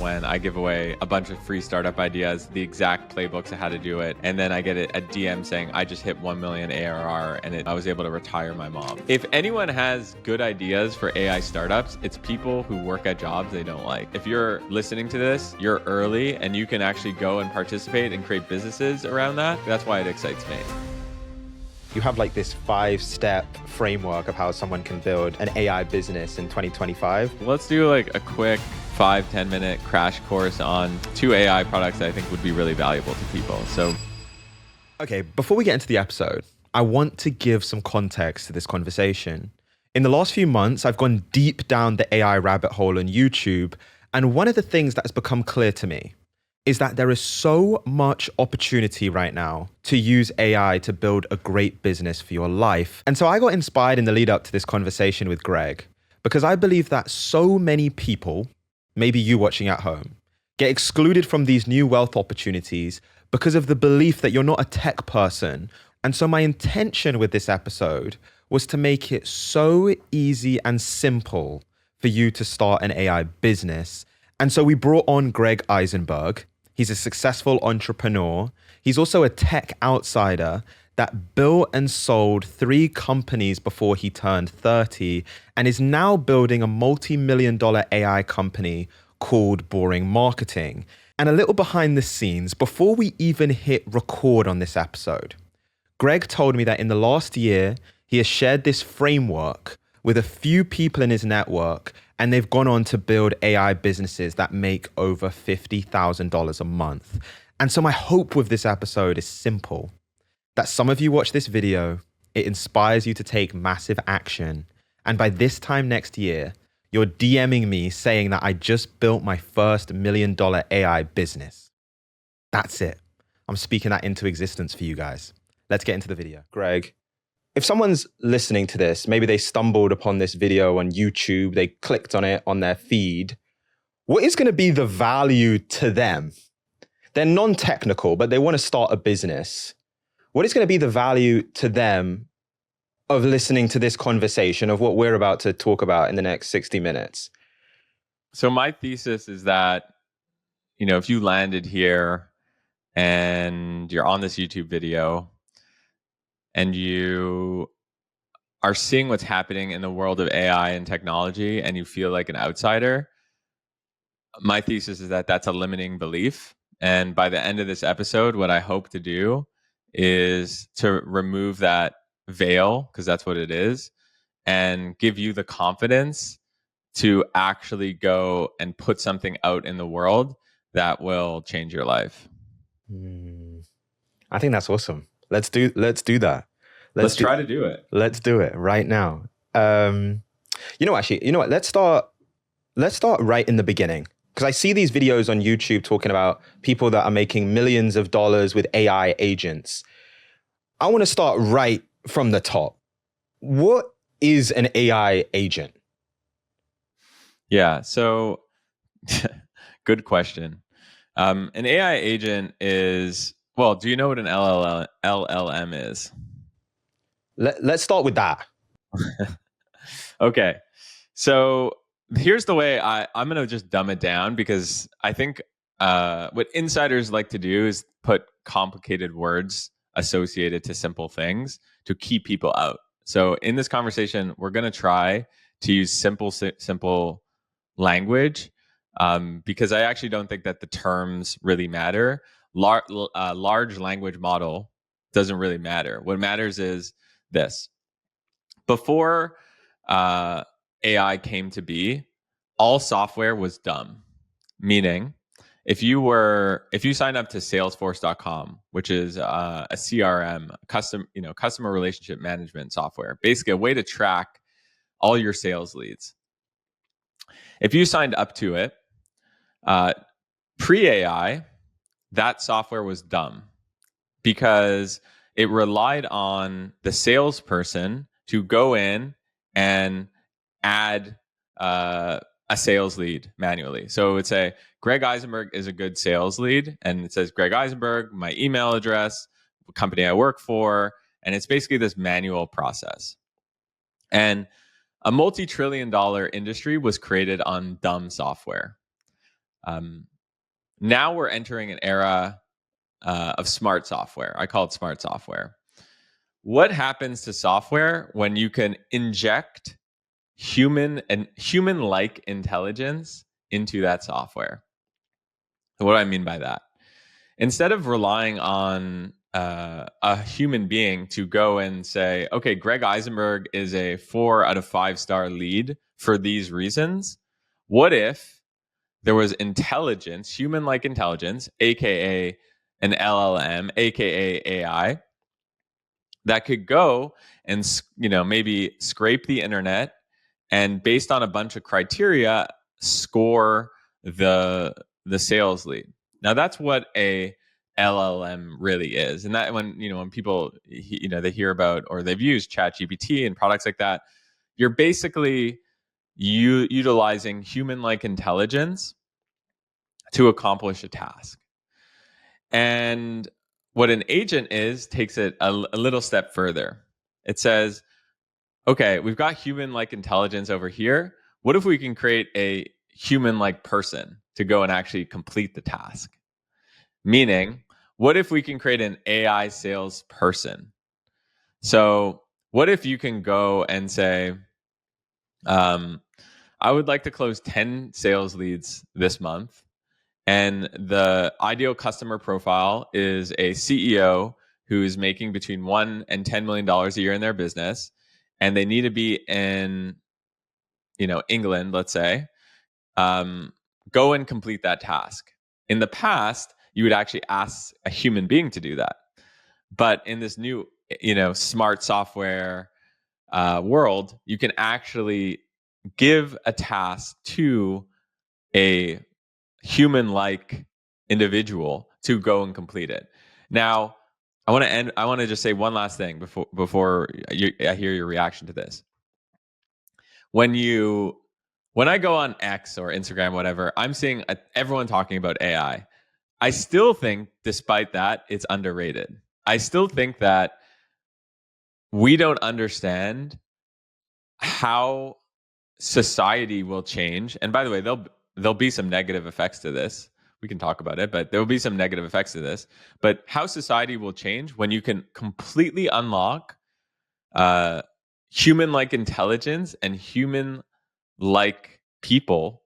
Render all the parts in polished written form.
when I give away a bunch of free startup ideas, the exact playbooks of how to do it. And then I get a DM saying, I just hit 1 million ARR and I was able to retire my mom. If anyone has good ideas for AI startups, it's people who work at jobs they don't like. If you're listening to this, you're early and you can actually go and participate and create businesses around that. That's why it excites me. You have like this 5-step framework of how someone can build an AI business in 2025. Let's do like a quick 5-10 minute crash course on 2 AI products that I think would be really valuable to people. So, okay, before we get into the episode, I want to give some context to this conversation. In the last few months, I've gone deep down the AI rabbit hole on YouTube. And one of the things that has become clear to me is that there is so much opportunity right now to use AI to build a great business for your life. And so I got inspired in the lead up to this conversation with Greg, because I believe that so many people, maybe you watching at home, get excluded from these new wealth opportunities because of the belief that you're not a tech person. And so my intention with this episode was to make it so easy and simple for you to start an AI business. And so we brought on Greg Isenberg. He's a successful entrepreneur. He's also a tech outsider that built and sold 3 companies before he turned 30 and is now building a multi-million-dollar AI company called Boring Marketing. And a little behind the scenes, before we even hit record on this episode, Greg told me that in the last year, he has shared this framework with a few people in his network, and they've gone on to build AI businesses that make over $50,000 a month. And so my hope with this episode is simple, that some of you watch this video, it inspires you to take massive action. And by this time next year, you're DMing me saying that I just built my first $1 million AI business. That's it. I'm speaking that into existence for you guys. Let's get into the video. Greg, if someone's listening to this, maybe they stumbled upon this video on YouTube, they clicked on it on their feed, what is going to be the value to them? They're non-technical, but they want to start a business. What is going to be the value to them of listening to this conversation, of what we're about to talk about in the next 60 minutes? So my thesis is that, if you landed here and you're on this YouTube video and you are seeing what's happening in the world of AI and technology and you feel like an outsider, my thesis is that that's a limiting belief. And by the end of this episode, what I hope to do is to remove that veil, because that's what it is, and give you the confidence to actually go and put something out in the world that will change your life. I think that's awesome. Let's do that. Let's try to do it. Let's do it right now. You know what? Let's start right in the beginning, because I see these videos on YouTube talking about people that are making millions of dollars with AI agents. I want to start right from the top. What is an AI agent? Yeah, so good question. An AI agent is, well, do you know what an LLM is? Let's start with that. Okay, so here's the way I'm going to just dumb it down, because I think what insiders like to do is put complicated words associated to simple things to keep people out. So in this conversation, we're going to try to use simple language, because I actually don't think that the terms really matter. Large language model doesn't really matter. What matters is this. Before AI came to be, all software was dumb. Meaning, if you signed up to Salesforce.com, which is a CRM, customer relationship management software, basically a way to track all your sales leads. If you signed up to it, pre-AI, that software was dumb because it relied on the salesperson to go in and add a sales lead manually. So it would say, Greg Isenberg is a good sales lead. And it says, Greg Isenberg, my email address, what company I work for. And it's basically this manual process. And a multi-trillion-dollar industry was created on dumb software. Now we're entering an era of smart software. I call it smart software. What happens to software when you can inject human-like intelligence into that software? What do I mean by that? Instead of relying on a human being to go and say, okay, Greg Isenberg is a 4 out of 5 star lead for these reasons. What if there was intelligence, human-like intelligence, aka an LLM, aka AI, that could go and maybe scrape the internet and based on a bunch of criteria score the sales lead. Now that's what a LLM really is. And that when people they hear about or they've used ChatGPT and products like that, you're basically utilizing human-like intelligence to accomplish a task. And what an agent is takes it a little step further. It says, okay, we've got human-like intelligence over here. What if we can create a human-like person to go and actually complete the task? Meaning, what if we can create an AI salesperson? So what if you can go and say, I would like to close 10 sales leads this month. And the ideal customer profile is a CEO who is making between $1 and $10 million a year in their business. And they need to be in, England, let's say. Go and complete that task. In the past, you would actually ask a human being to do that. But in this new, smart software world, you can actually give a task to a human-like individual to go and complete it. Now, I want to just say one last thing before I hear your reaction to this. When I go on X or Instagram, whatever, I'm seeing everyone talking about AI. I still think, despite that, it's underrated. I still think that we don't understand how society will change. And by the way, there'll be some negative effects to this. We can talk about it, but there will be some negative effects to this. But how society will change when you can completely unlock human-like intelligence and human-like people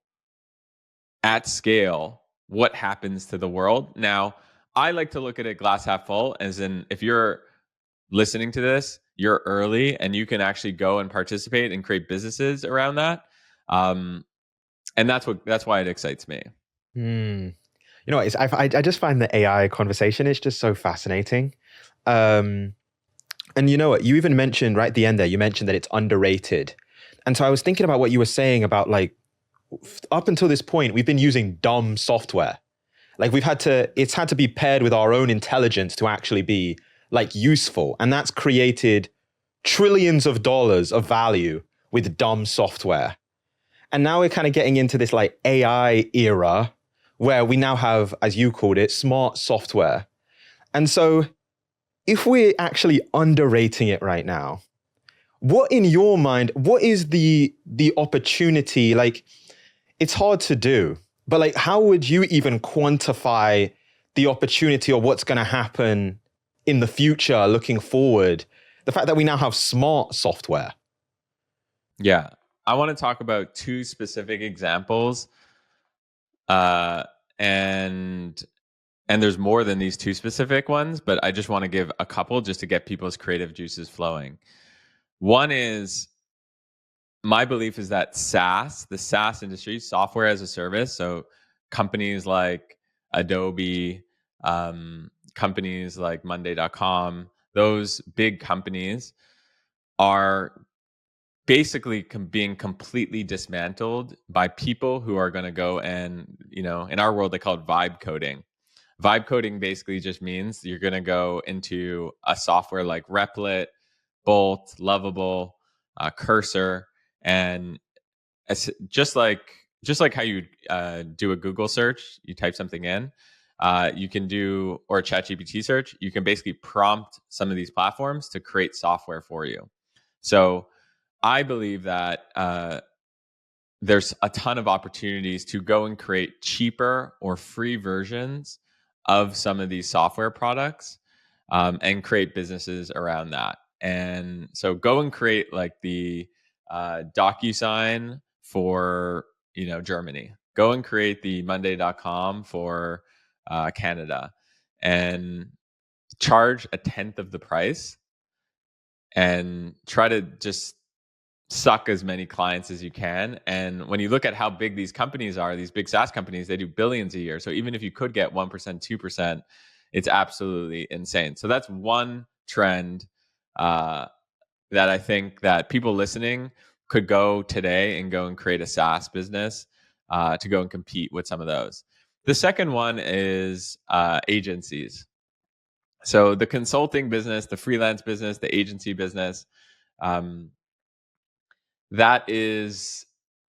at scale, what happens to the world? Now, I like to look at it glass half full, as in if you're listening to this, you're early and you can actually go and participate and create businesses around that. And that's why it excites me. I just find the AI conversation is just so fascinating. And you know what? You even mentioned right at the end there, you mentioned that it's underrated. And so I was thinking about what you were saying about up until this point, we've been using dumb software. It's had to be paired with our own intelligence to actually be useful. And that's created trillions of dollars of value with dumb software. And now we're kind of getting into this AI era where we now have, as you called it, smart software. And so if we're actually underrating it right now, what in your mind, what is the opportunity? It's hard to do, but how would you even quantify the opportunity or what's going to happen in the future looking forward? The fact that we now have smart software. Yeah. I want to talk about two specific examples. And there's more than these two specific ones, but I just want to give a couple just to get people's creative juices flowing. One is, my belief is that the SaaS industry, software as a service, so companies like Adobe, companies like Monday.com, those big companies are basically being completely dismantled by people who are going to go and, in our world, they call it vibe coding. Vibe coding basically just means you're going to go into a software like Replit, Bolt, Lovable, Cursor, and it's just like how you do a Google search, you type something in. You can do, or a ChatGPT search, you can basically prompt some of these platforms to create software for you. So I believe that there's a ton of opportunities to go and create cheaper or free versions of some of these software products, and create businesses around that. And so go and create like the DocuSign for Germany. Go and create the Monday.com for Canada, and charge a tenth of the price, and try to just suck as many clients as you can. And when you look at how big these companies are, these big SaaS companies, they do billions a year. So even if you could get 1%, 2%, it's absolutely insane. So that's one trend that I think that people listening could go today and go and create a SaaS business to go and compete with some of those. The second one is agencies. So the consulting business, the freelance business, the agency business, um, that is,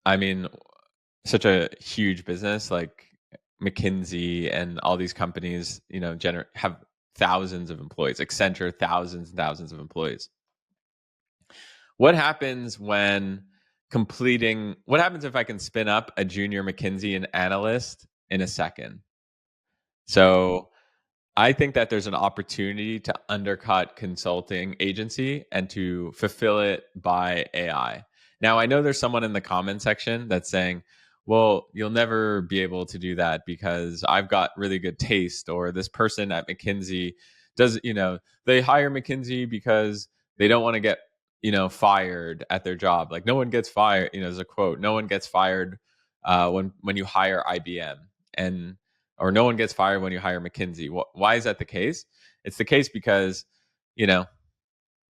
I mean, such a huge business. Like McKinsey and all these companies, have thousands of employees. Accenture, thousands and thousands of employees. What happens what happens if I can spin up a junior McKinsey and analyst in a second? So I think that there's an opportunity to undercut consulting agency and to fulfill it by AI. Now, I know there's someone in the comment section that's saying, well, you'll never be able to do that because I've got really good taste, or this person at McKinsey does, they hire McKinsey because they don't want to get, fired at their job. Like no one gets fired, there's a quote, no one gets fired when you hire IBM. And or no one gets fired when you hire McKinsey. Why is that the case? It's the case because,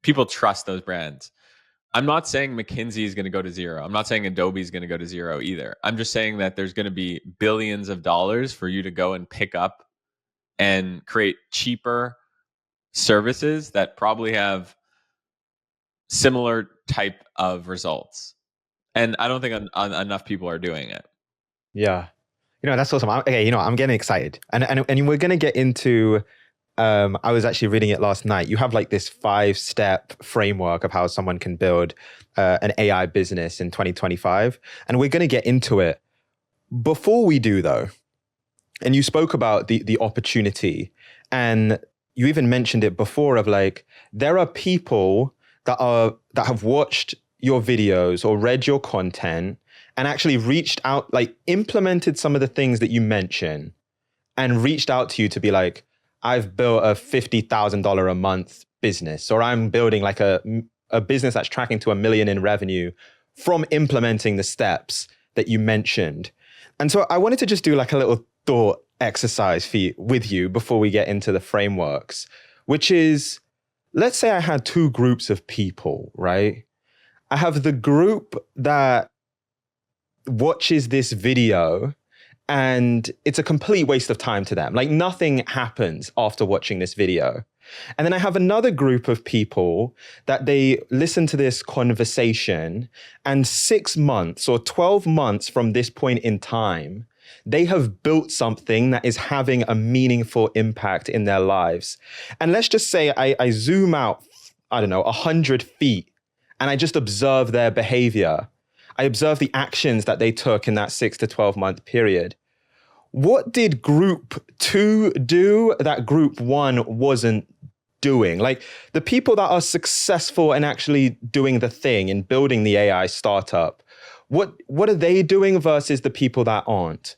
people trust those brands. I'm not saying McKinsey is going to go to zero. I'm not saying Adobe is going to go to zero either. I'm just saying that there's going to be billions of dollars for you to go and pick up and create cheaper services that probably have similar type of results. And I don't think enough people are doing it. Yeah. That's awesome. Okay, I'm getting excited. And we're going to get into, I was actually reading it last night. You have like this 5-step framework of how someone can build an AI business in 2025. And we're going to get into it. Before we do though, and you spoke about the opportunity, and you even mentioned it before of like, there are people that have watched your videos or read your content and actually reached out, like implemented some of the things that you mention and reached out to you to be like, I've built a $50,000 a month business, or I'm building like a business that's tracking to $1 million in revenue from implementing the steps that you mentioned. And so I wanted to just do like a little thought exercise with you before we get into the frameworks, which is, let's say I had two groups of people, right? I have the group that watches this video and it's a complete waste of time to them. Like nothing happens after watching this video. And then I have another group of people that they listen to this conversation, and 6 months or 12 months from this point in time, they have built something that is having a meaningful impact in their lives. And let's just say I zoom out, 100 feet, and I just observe their behavior. I observe the actions that they took in that 6 to 12 month period. What did group 2 do that group 1 wasn't doing? Like the people that are successful in actually doing the thing and building the AI startup, what are they doing versus the people that aren't?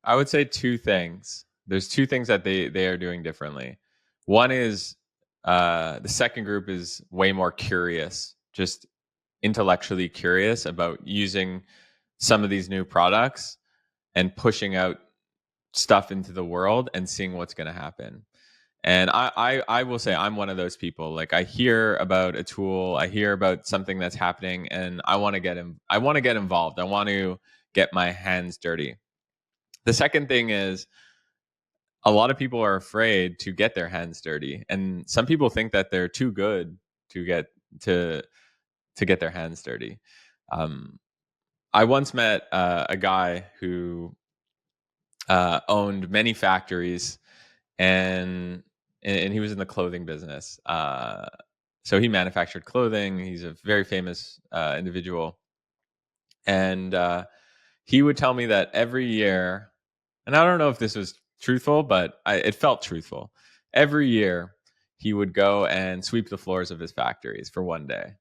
I would say two things. There's two things that they are doing differently. One is the second group is way more curious, just intellectually curious about using some of these new products and pushing out stuff into the world and seeing what's going to happen. And I will say I'm one of those people. Like I hear about a tool, I hear about something that's happening, and I want to get involved. I want to get my hands dirty. The second thing is a lot of people are afraid to get their hands dirty, and some people think that they're too good to get their hands dirty. I once met a guy who owned many factories, and he was in the clothing business. So he manufactured clothing. He's a very famous individual. And he would tell me that every year, and I don't know if this was truthful, but it felt truthful. Every year, he would go and sweep the floors of his factories for one day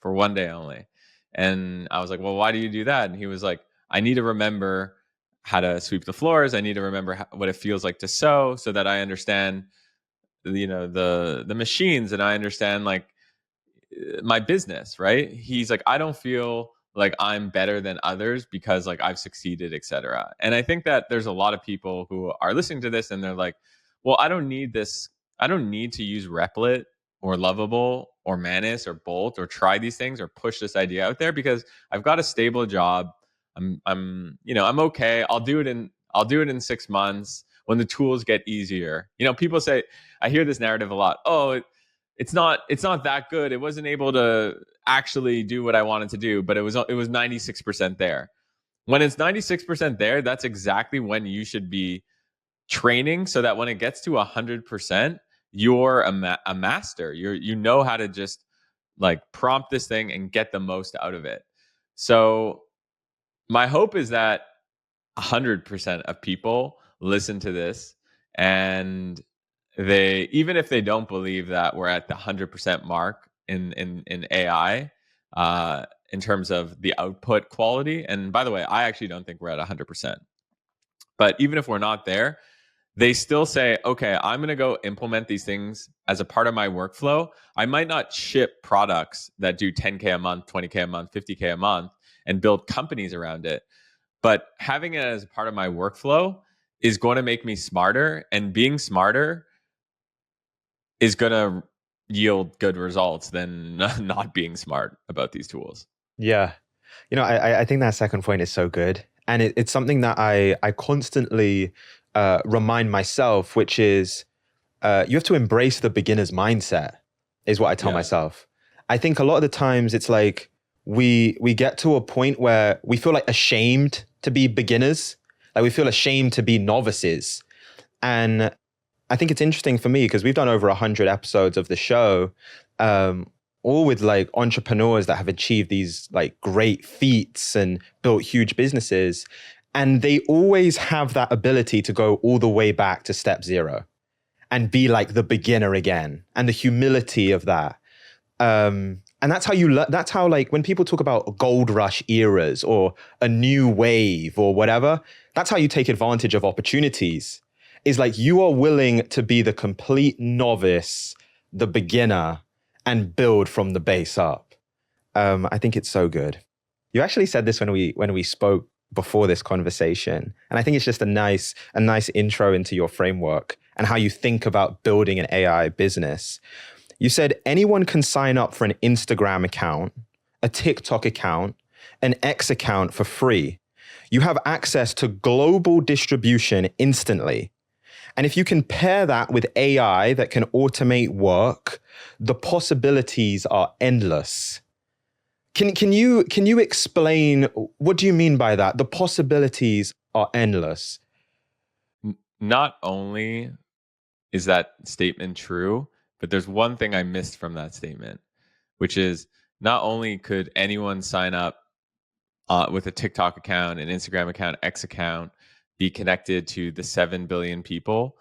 only. And I was like, well, why do you do that? And he was like, I need to remember how to sweep the floors. I need to remember what it feels like to sew so that I understand, the machines, and I understand like my business, right? He's like, I don't feel like I'm better than others because like I've succeeded, etc. And I think that there's a lot of people who are listening to this and they're like, well, I don't need this. I don't need to use Replit or Lovable or Manus or Bolt or try these things or push this idea out there because I've got a stable job. I'm okay. I'll do it in 6 months when the tools get easier. People say, I hear this narrative a lot. Oh, it's not that good. It wasn't able to actually do what I wanted to do, but it was 96% there. When it's 96% there, that's exactly when you should be training so that when it gets to 100%, you're a master. You know how to just like prompt this thing and get the most out of it. So my hope is that 100% of people listen to this, and they, even if they don't believe that we're at the 100% mark in AI, in terms of the output quality. And by the way, I actually don't think we're at 100%. But even if we're not there, they still say, okay, I'm going to go implement these things as a part of my workflow. I might not ship products that do 10K a month, 20K a month, 50K a month and build companies around it. But having it as a part of my workflow is going to make me smarter, and being smarter is going to yield good results than not being smart about these tools. Yeah. I think that second point is so good. And it's something that I constantly remind myself, which is you have to embrace the beginner's mindset, is what I tell Yeah. myself. I think a lot of the times it's like we get to a point where we feel like ashamed to be beginners. Like we feel ashamed to be novices. And I think it's interesting for me because we've done over 100 episodes of the show, all with like entrepreneurs that have achieved these like great feats and built huge businesses. And they always have that ability to go all the way back to step zero and be like the beginner again, and the humility of that. And that's how that's how, like, when people talk about gold rush eras or a new wave or whatever, that's how you take advantage of opportunities. Is like you are willing to be the complete novice, the beginner, and build from the base up. I think it's so good. You actually said this when we spoke before this conversation, and I think it's just a nice intro into your framework and how you think about building an AI business. You said anyone can sign up for an Instagram account, a TikTok account, an X account for free. You have access to global distribution instantly. And if you can pair that with AI that can automate work, the possibilities are endless. Can you explain, what do you mean by that? The possibilities are endless. Not only is that statement true, but there's one thing I missed from that statement, which is not only could anyone sign up with a TikTok account, an Instagram account, X account, be connected to the 7 billion people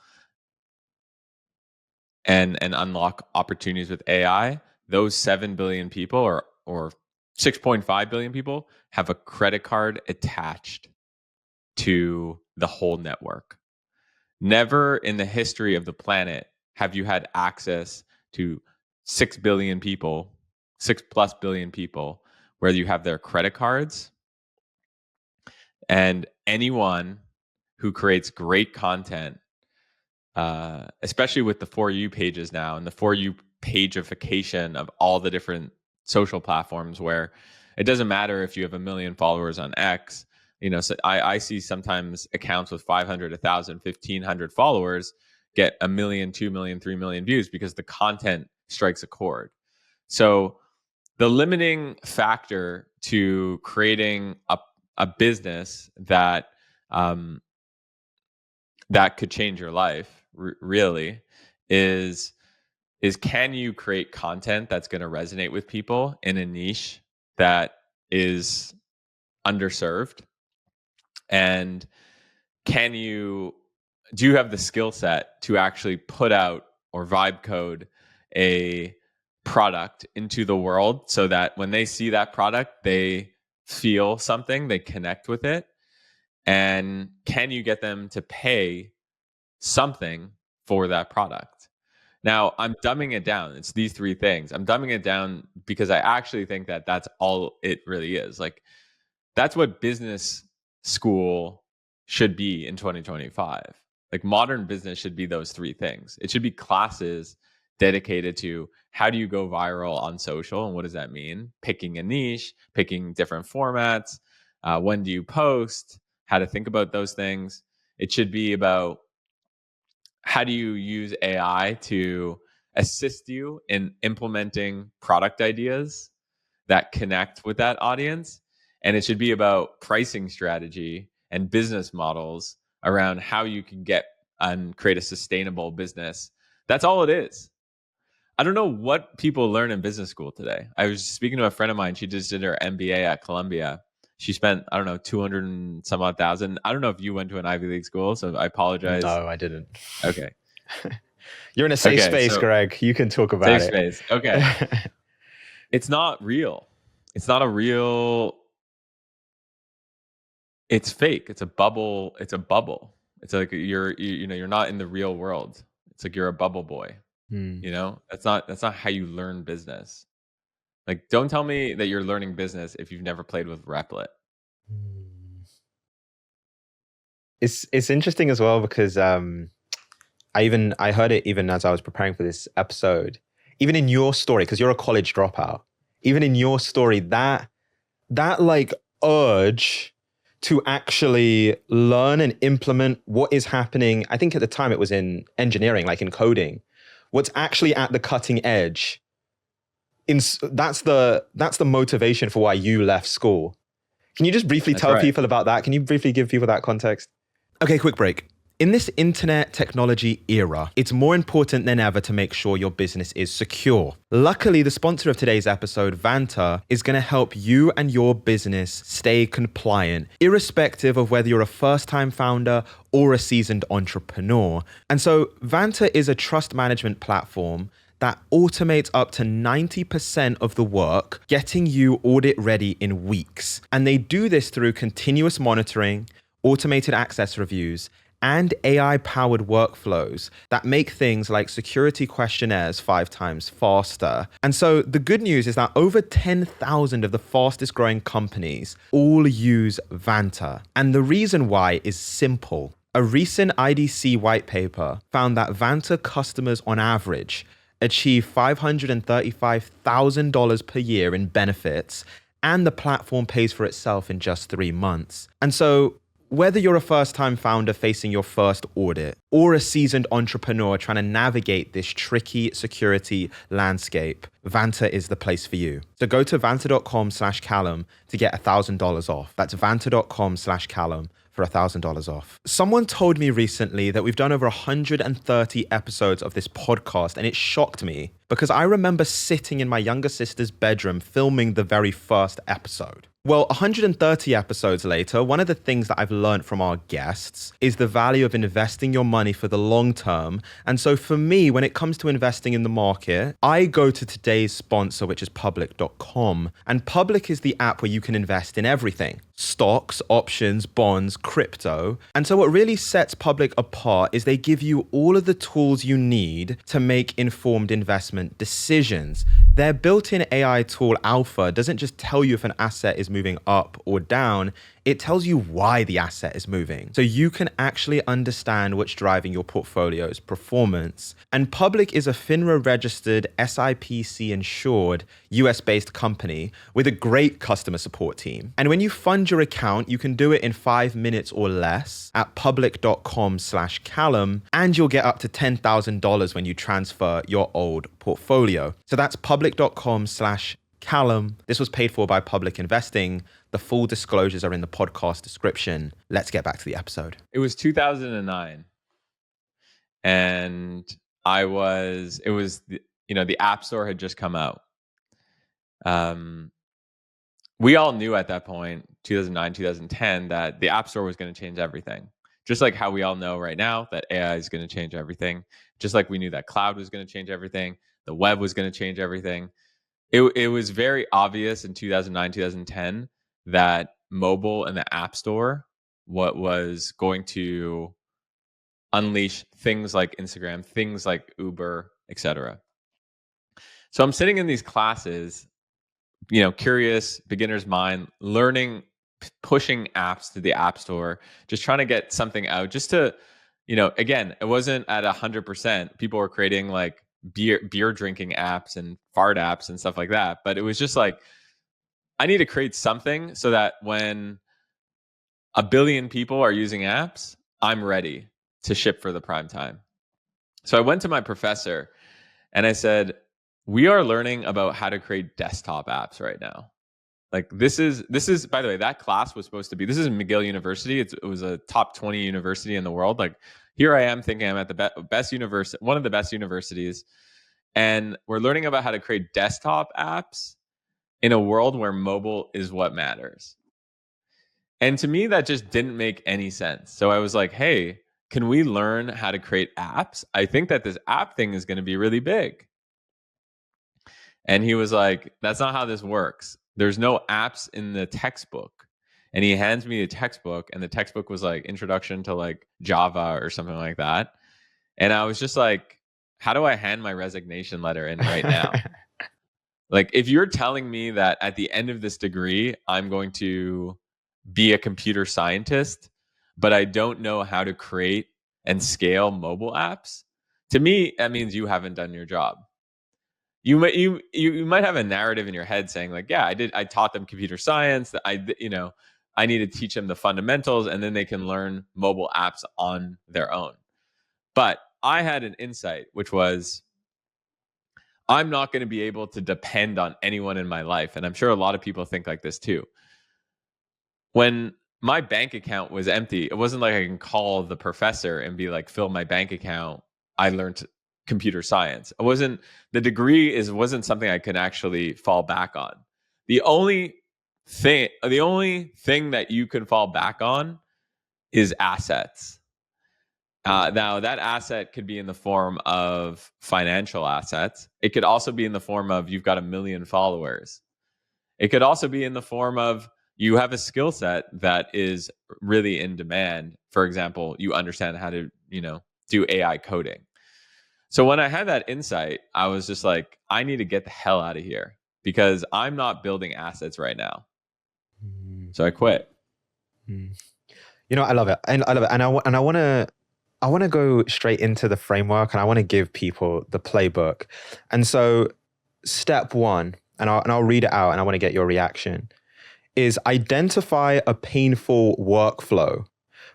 and unlock opportunities with AI. Those 7 billion people or 6.5 billion people have a credit card attached to the whole network. Never in the history of the planet have you had access to 6 billion people, 6+ billion people, where you have their credit cards. And anyone who creates great content, especially with the For You pages now and the For You pageification of all the different social platforms, where it doesn't matter if you have 1 million followers on X. So I see sometimes accounts with 500, 1,000, 1,500 followers get 1 million, 2 million, 3 million views because the content strikes a chord. So the limiting factor to creating a business that that could change your life really is can you create content that's going to resonate with people in a niche that is underserved? And do you have the skill set to actually put out or vibe code a product into the world so that when they see that product, they feel something, they connect with it? And can you get them to pay something for that product? Now, I'm dumbing it down. It's these three things. I'm dumbing it down because I actually think that that's all it really is. Like, that's what business school should be in 2025. Like, modern business should be those three things. It should be classes dedicated to how do you go viral on social and what does that mean? Picking a niche, picking different formats, when do you post, how to think about those things. It should be about how do you use AI to assist you in implementing product ideas that connect with that audience. And it should be about pricing strategy and business models around how you can get and create a sustainable business. That's all it is. I don't know what people learn in business school today. I was speaking to a friend of mine. She just did her MBA at Columbia. She spent, I don't know, 200 and some odd thousand. I don't know if you went to an Ivy League school, so I apologize. No, I didn't. Okay. You're in a safe space, so, Greg. You can talk about safe space. Okay. It's not real. It's not a real. It's fake. It's a bubble. It's a bubble. It's like you're not in the real world. It's like you're a bubble boy. You know, that's not how you learn business. Like, don't tell me that you're learning business if you've never played with Replit. It's interesting as well because I heard it even as I was preparing for this episode. Even in your story, because you're a college dropout, even in your story, that like urge to actually learn and implement what is happening. I think at the time it was in engineering, like in coding, what's actually at the cutting edge. That's the motivation for why you left school. Can you just briefly tell people about that? Can you briefly give people that context? Okay, quick break. In this internet technology era, it's more important than ever to make sure your business is secure. Luckily, the sponsor of today's episode, Vanta, is going to help you and your business stay compliant, irrespective of whether you're a first-time founder or a seasoned entrepreneur. And so Vanta is a trust management platform that automates up to 90% of the work, getting you audit ready in weeks. And they do this through continuous monitoring, automated access reviews, and AI-powered workflows that make things like security questionnaires 5 times faster. And so the good news is that over 10,000 of the fastest growing companies all use Vanta. And the reason why is simple. A recent IDC white paper found that Vanta customers on average achieve $535,000 per year in benefits, and the platform pays for itself in just 3 months. And so whether you're a first-time founder facing your first audit or a seasoned entrepreneur trying to navigate this tricky security landscape, Vanta is the place for you. So go to vanta.com/Callum to get $1,000 off. That's vanta.com/Callum for $1,000 off. Someone told me recently that we've done over 130 episodes of this podcast, and it shocked me because I remember sitting in my younger sister's bedroom filming the very first episode. Well, 130 episodes later, one of the things that I've learned from our guests is the value of investing your money for the long term. And so for me, when it comes to investing in the market, I go to today's sponsor, which is public.com. And Public is the app where you can invest in everything: stocks, options, bonds, crypto. And so what really sets Public apart is they give you all of the tools you need to make informed investment decisions. Their built-in AI tool, Alpha, doesn't just tell you if an asset is moving up or down, it tells you why the asset is moving. So you can actually understand what's driving your portfolio's performance. And Public is a FINRA registered, SIPC insured, US-based company with a great customer support team. And when you fund your account, you can do it in 5 minutes or less at public.com/Callum, and you'll get up to $10,000 when you transfer your old portfolio. So that's public.com/Callum. This was paid for by Public Investing. The full disclosures are in the podcast description. Let's get back to the episode. It was 2009, and the App Store had just come out. We all knew at that point, 2009, 2010, that the App Store was going to change everything. Just like how we all know right now that AI is going to change everything. Just like we knew that cloud was going to change everything, the web was going to change everything. It was very obvious in 2009, 2010 that mobile and the App Store what was going to unleash things like Instagram, things like Uber, etc. So I'm sitting in these classes, curious, beginner's mind, learning, pushing apps to the App Store, just trying to get something out, just to, again, it wasn't at 100%. People were creating like beer drinking apps and fart apps and stuff like that, but it was just like, I need to create something so that when a billion people are using apps, I'm ready to ship for the prime time. So I went to my professor and I said, we are learning about how to create desktop apps right now. Like this is by the way, that class was supposed to be, this is McGill University. It was a top 20 university in the world. Like here I am thinking I'm at the best university, one of the best universities. And we're learning about how to create desktop apps in a world where mobile is what matters. And to me, that just didn't make any sense. So I was like, hey, can we learn how to create apps? I think that this app thing is going to be really big. And he was like, that's not how this works. There's no apps in the textbook. And he hands me a textbook, and the textbook was like Introduction to like Java or something like that. And I was just like, how do I hand my resignation letter in right now? Like, if you're telling me that at the end of this degree, I'm going to be a computer scientist, but I don't know how to create and scale mobile apps, to me, that means you haven't done your job. You might have a narrative in your head saying like, yeah, I taught them computer science, that I need to teach them the fundamentals and then they can learn mobile apps on their own. But I had an insight, which was, I'm not going to be able to depend on anyone in my life. And I'm sure a lot of people think like this too. When my bank account was empty, it wasn't like I can call the professor and be like, fill my bank account. I learned computer science. Wasn't something I could actually fall back on. The only thing that you can fall back on is assets. Now, that asset could be in the form of financial assets. It could also be in the form of you've got 1 million followers. It could also be in the form of you have a skill set that is really in demand. For example, you understand how to, do AI coding. So when I had that insight, I was just like, I need to get the hell out of here because I'm not building assets right now. So I quit. I love it. And I love it. And I want to go straight into the framework, and I want to give people the playbook. And so step one, and I'll read it out and I want to get your reaction, is identify a painful workflow.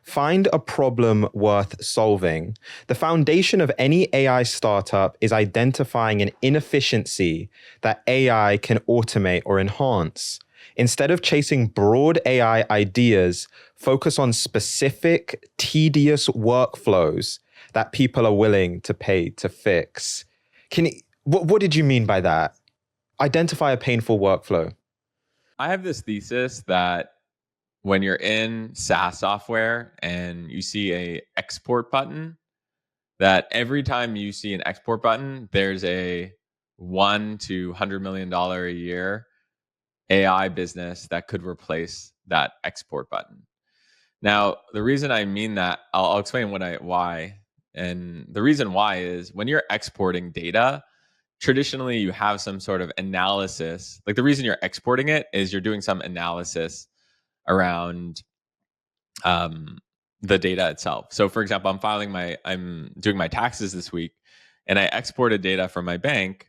Find a problem worth solving. The foundation of any AI startup is identifying an inefficiency that AI can automate or enhance. Instead of chasing broad AI ideas, focus on specific, tedious workflows that people are willing to pay to fix. What did you mean by that? Identify a painful workflow. I have this thesis that when you're in SaaS software and you see a export button, that every time you see an export button, there's a $1 to $100 million a year AI business that could replace that export button. Now, the reason I mean that, I'll explain why. And the reason why is when you're exporting data, traditionally you have some sort of analysis. Like the reason you're exporting it is you're doing some analysis around the data itself. So for example, I'm doing my taxes this week, and I exported data from my bank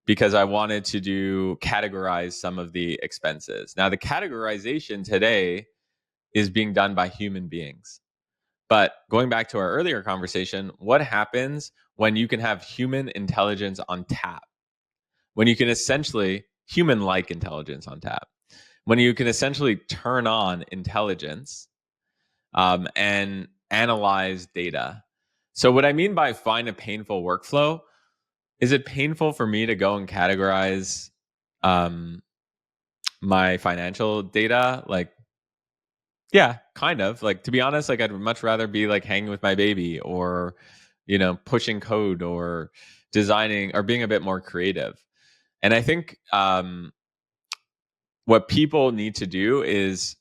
because I wanted to categorize some of the expenses. Now, the categorization today is being done by human beings. But going back to our earlier conversation, what happens when you can have human intelligence on tap? When you can essentially, human-like intelligence on tap. When you can essentially turn on intelligence and analyze data. So what I mean by find a painful workflow, is it painful for me to go and categorize my financial data? Like, Yeah, kind of. Like, to be honest, like I'd much rather be like hanging with my baby, or, pushing code, or designing, or being a bit more creative. And I think what people need to do is,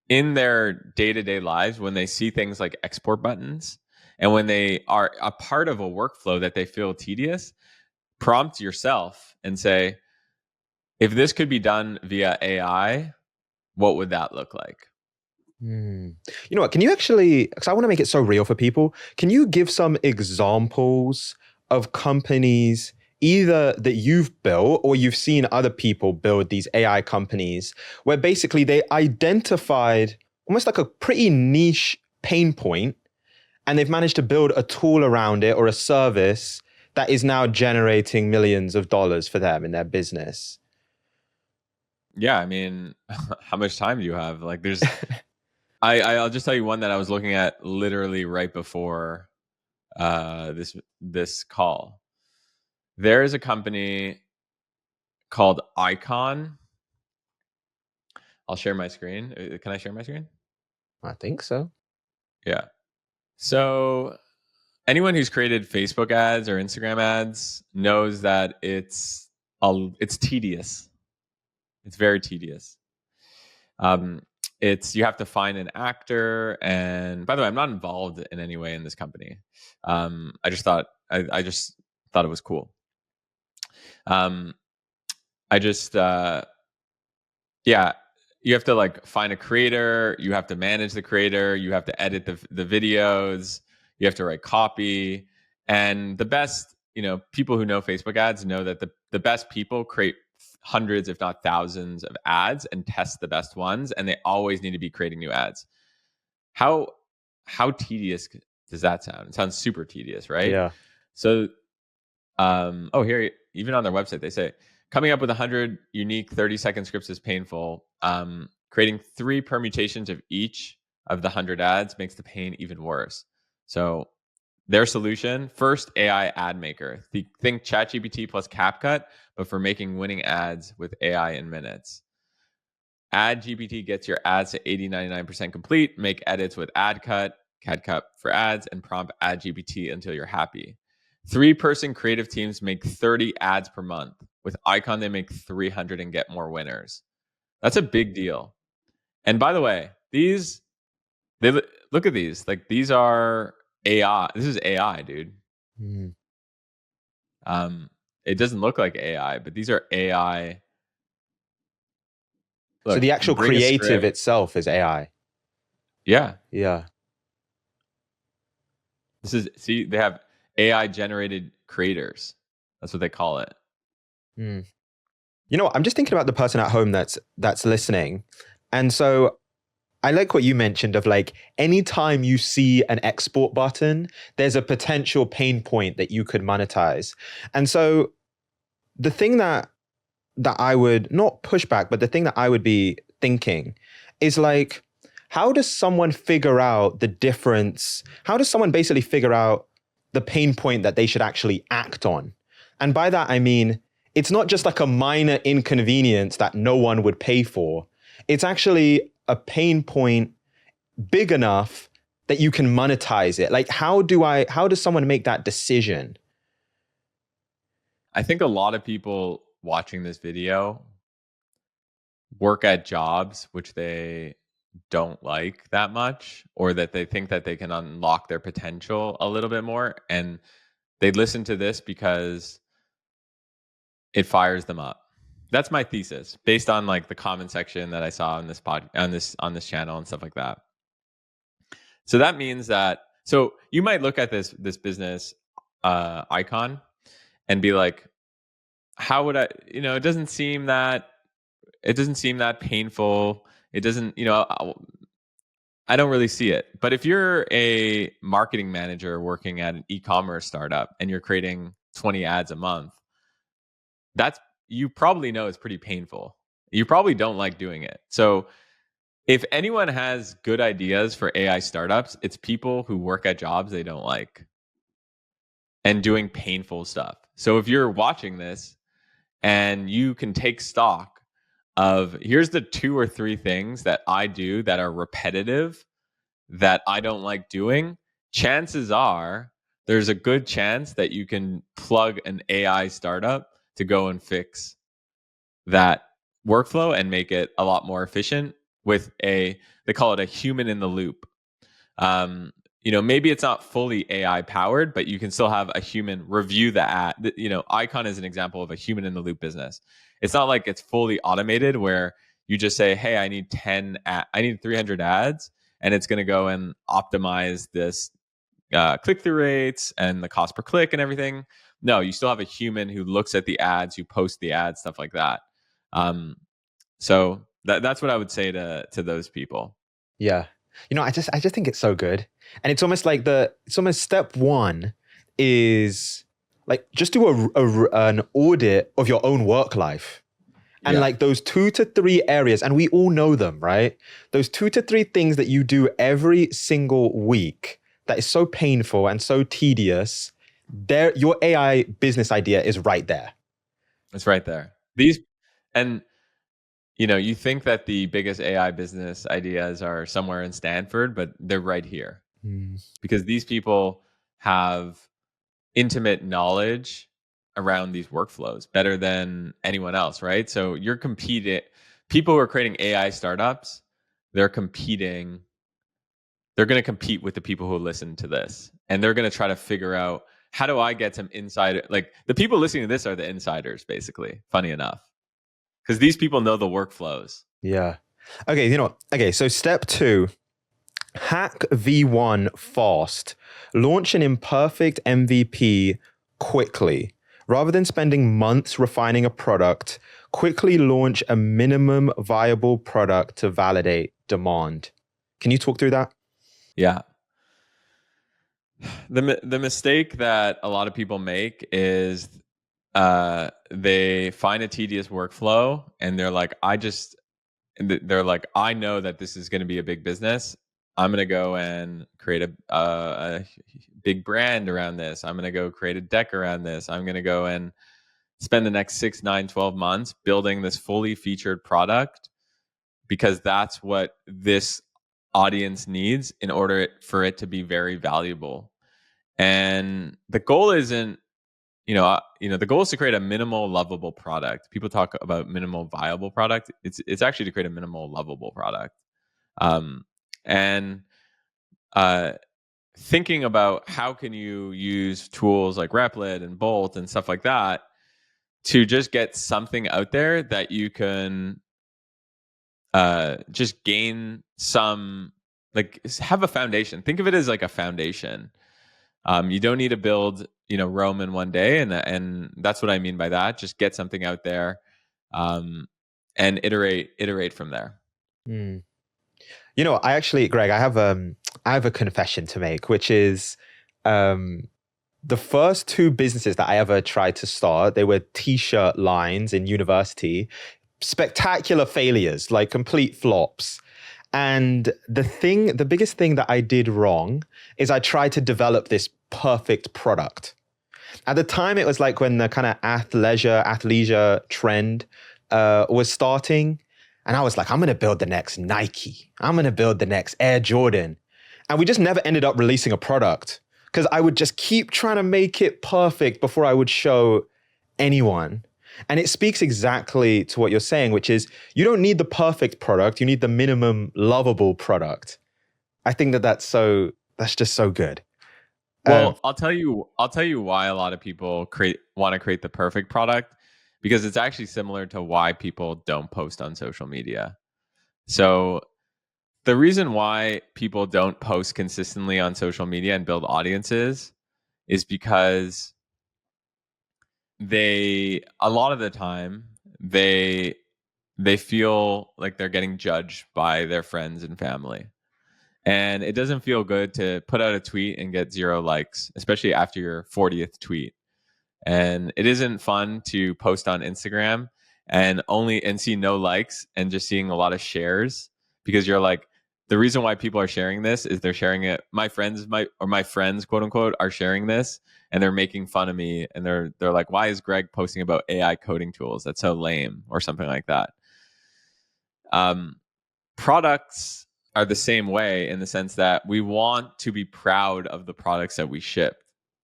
in their day-to-day lives, when they see things like export buttons, and when they are a part of a workflow that they feel tedious, prompt yourself and say, if this could be done via AI, what would that look like? Hmm. You know what? Can you actually, because I want to make it so real for people, can you give some examples of companies either that you've built or you've seen other people build these AI companies where basically they identified almost like a pretty niche pain point and they've managed to build a tool around it or a service that is now generating millions of dollars for them in their business? Yeah, I mean, how much time do you have? Like, I'll just tell you one that I was looking at literally right before this call. There is a company called Icon. I'll share my screen. Can I share my screen? I think so. Yeah. So anyone who's created Facebook ads or Instagram ads knows that it's tedious. It's very tedious. Um, you have to find an actor, and by the way, I'm not involved in any way in this company. I just thought it was cool. Um, I just Yeah, you have to like find a creator, you have to manage the creator, you have to edit the videos, you have to write copy. And the best, people who know Facebook ads know that the best people create hundreds, if not thousands, of ads and test the best ones, and they always need to be creating new ads. How tedious does that sound? It sounds super tedious, right? Yeah. So here, even on their website, they say coming up with 100 unique 30-second scripts is painful. Creating 3 permutations of each of the 100 ads makes the pain even worse. So their solution, first, AI ad maker. Think ChatGPT plus CapCut, but for making winning ads with AI in minutes. Ad GPT gets your ads to 80-99% complete. Make edits with AdCut, CapCut for ads, and prompt Ad GPT until you're happy. 3-person creative teams make 30 ads per month. With Icon, they make 300 and get more winners. That's a big deal. And by the way, look at these. Like, these are AI. This is AI, dude. Mm. It doesn't look like AI, but these are AI. So Look, the you actual bring a creative script. itself is AI. Yeah. Yeah. They have AI generated creators. That's what they call it. Mm. You know what? I'm just thinking about the person at home that's listening. And so I like what you mentioned of like anytime you see an export button, there's a potential pain point that you could monetize. And so the thing that I would not push back, but the thing that I would be thinking is like, how does someone figure out the difference? How does someone basically figure out the pain point that they should actually act on? And by that, I mean, it's not just like a minor inconvenience that no one would pay for. It's actually a pain point big enough that you can monetize it. Like, how does someone make that decision? I think a lot of people watching this video work at jobs which they don't like that much, or that they think that they can unlock their potential a little bit more. And they listen to this because it fires them up. That's my thesis based on like the comment section that I saw on this channel and stuff like that. So that means that, so you might look at this business Icon and be like, how would I, it doesn't seem that painful. It doesn't, I don't really see it. But if you're a marketing manager working at an e-commerce startup and you're creating 20 ads a month, that's, you probably know it's pretty painful. You probably don't like doing it. So if anyone has good ideas for AI startups, it's people who work at jobs they don't like and doing painful stuff. So if you're watching this and you can take stock of here's the 2 or 3 things that I do that are repetitive that I don't like doing, chances are there's a good chance that you can plug an AI startup to go and fix that workflow and make it a lot more efficient with they call it a human in the loop. Maybe it's not fully AI powered, but you can still have a human review the ad. Icon is an example of a human in the loop business. It's not like it's fully automated where you just say, hey, I need 300 ads, and it's going to go and optimize this click-through rates and the cost per click and everything. No, you still have a human who looks at the ads, who posts the ads, stuff like that. So that's what I would say to those people. Yeah. I just think it's so good. And it's almost like step one is like just do an audit of your own work life. And like those 2 to 3 areas, and we all know them, right? Those 2 to 3 things that you do every single week that is so painful and so tedious, your AI business idea is right there. It's right there. You think that the biggest AI business ideas are somewhere in Stanford, but they're right here. Because these people have intimate knowledge around these workflows better than anyone else, right? So people who are creating AI startups, they're going to compete with the people who listen to this. And they're going to try to figure out, how do I get some insider? Like, the people listening to this are the insiders, basically, funny enough. Because these people know the workflows. Yeah. Okay, Okay, so step 2, hack V1 fast. Launch an imperfect MVP quickly. Rather than spending months refining a product, quickly launch a minimum viable product to validate demand. Can you talk through that? Yeah. The mistake that a lot of people make is they find a tedious workflow and they're like, I know that this is going to be a big business. I'm going to go and create a big brand around this. I'm going to go create a deck around this. I'm going to go and spend the next 6, 9, 12 months building this fully featured product because that's what this audience needs in order for it to be very valuable. And the goal isn't, the goal is to create a minimal lovable product. People talk about minimal viable product. It's actually to create a minimal lovable product. And thinking about how can you use tools like Replit and Bolt and stuff like that to just get something out there that you can just gain some, like, have a foundation. Think of it as like a foundation. You don't need to build, Rome in one day, and that's what I mean by that. Just get something out there, and iterate from there. I actually, Greg, I have a confession to make, which is the first 2 businesses that I ever tried to start, they were t-shirt lines in university, spectacular failures, like complete flops. And the biggest thing that I did wrong is I tried to develop this perfect product. At the time, it was like when the kind of athleisure trend was starting. And I was like, I'm going to build the next Nike. I'm going to build the next Air Jordan. And we just never ended up releasing a product because I would just keep trying to make it perfect before I would show anyone. And it speaks exactly to what you're saying, which is you don't need the perfect product. You need the minimum lovable product. I think that's just so good. Well, I'll tell you why a lot of people want to create the perfect product, because it's actually similar to why people don't post on social media. So the reason why people don't post consistently on social media and build audiences is because a lot of the time they feel like they're getting judged by their friends and family. And it doesn't feel good to put out a tweet and get 0 likes, especially after your 40th tweet. And it isn't fun to post on Instagram and see no likes and just seeing a lot of shares, because you're like, the reason why people are sharing this is they're sharing it. My friends, quote unquote, are sharing this and they're making fun of me. And they're like, why is Greg posting about AI coding tools? That's so lame, or something like that. Products are the same way in the sense that we want to be proud of the products that we ship.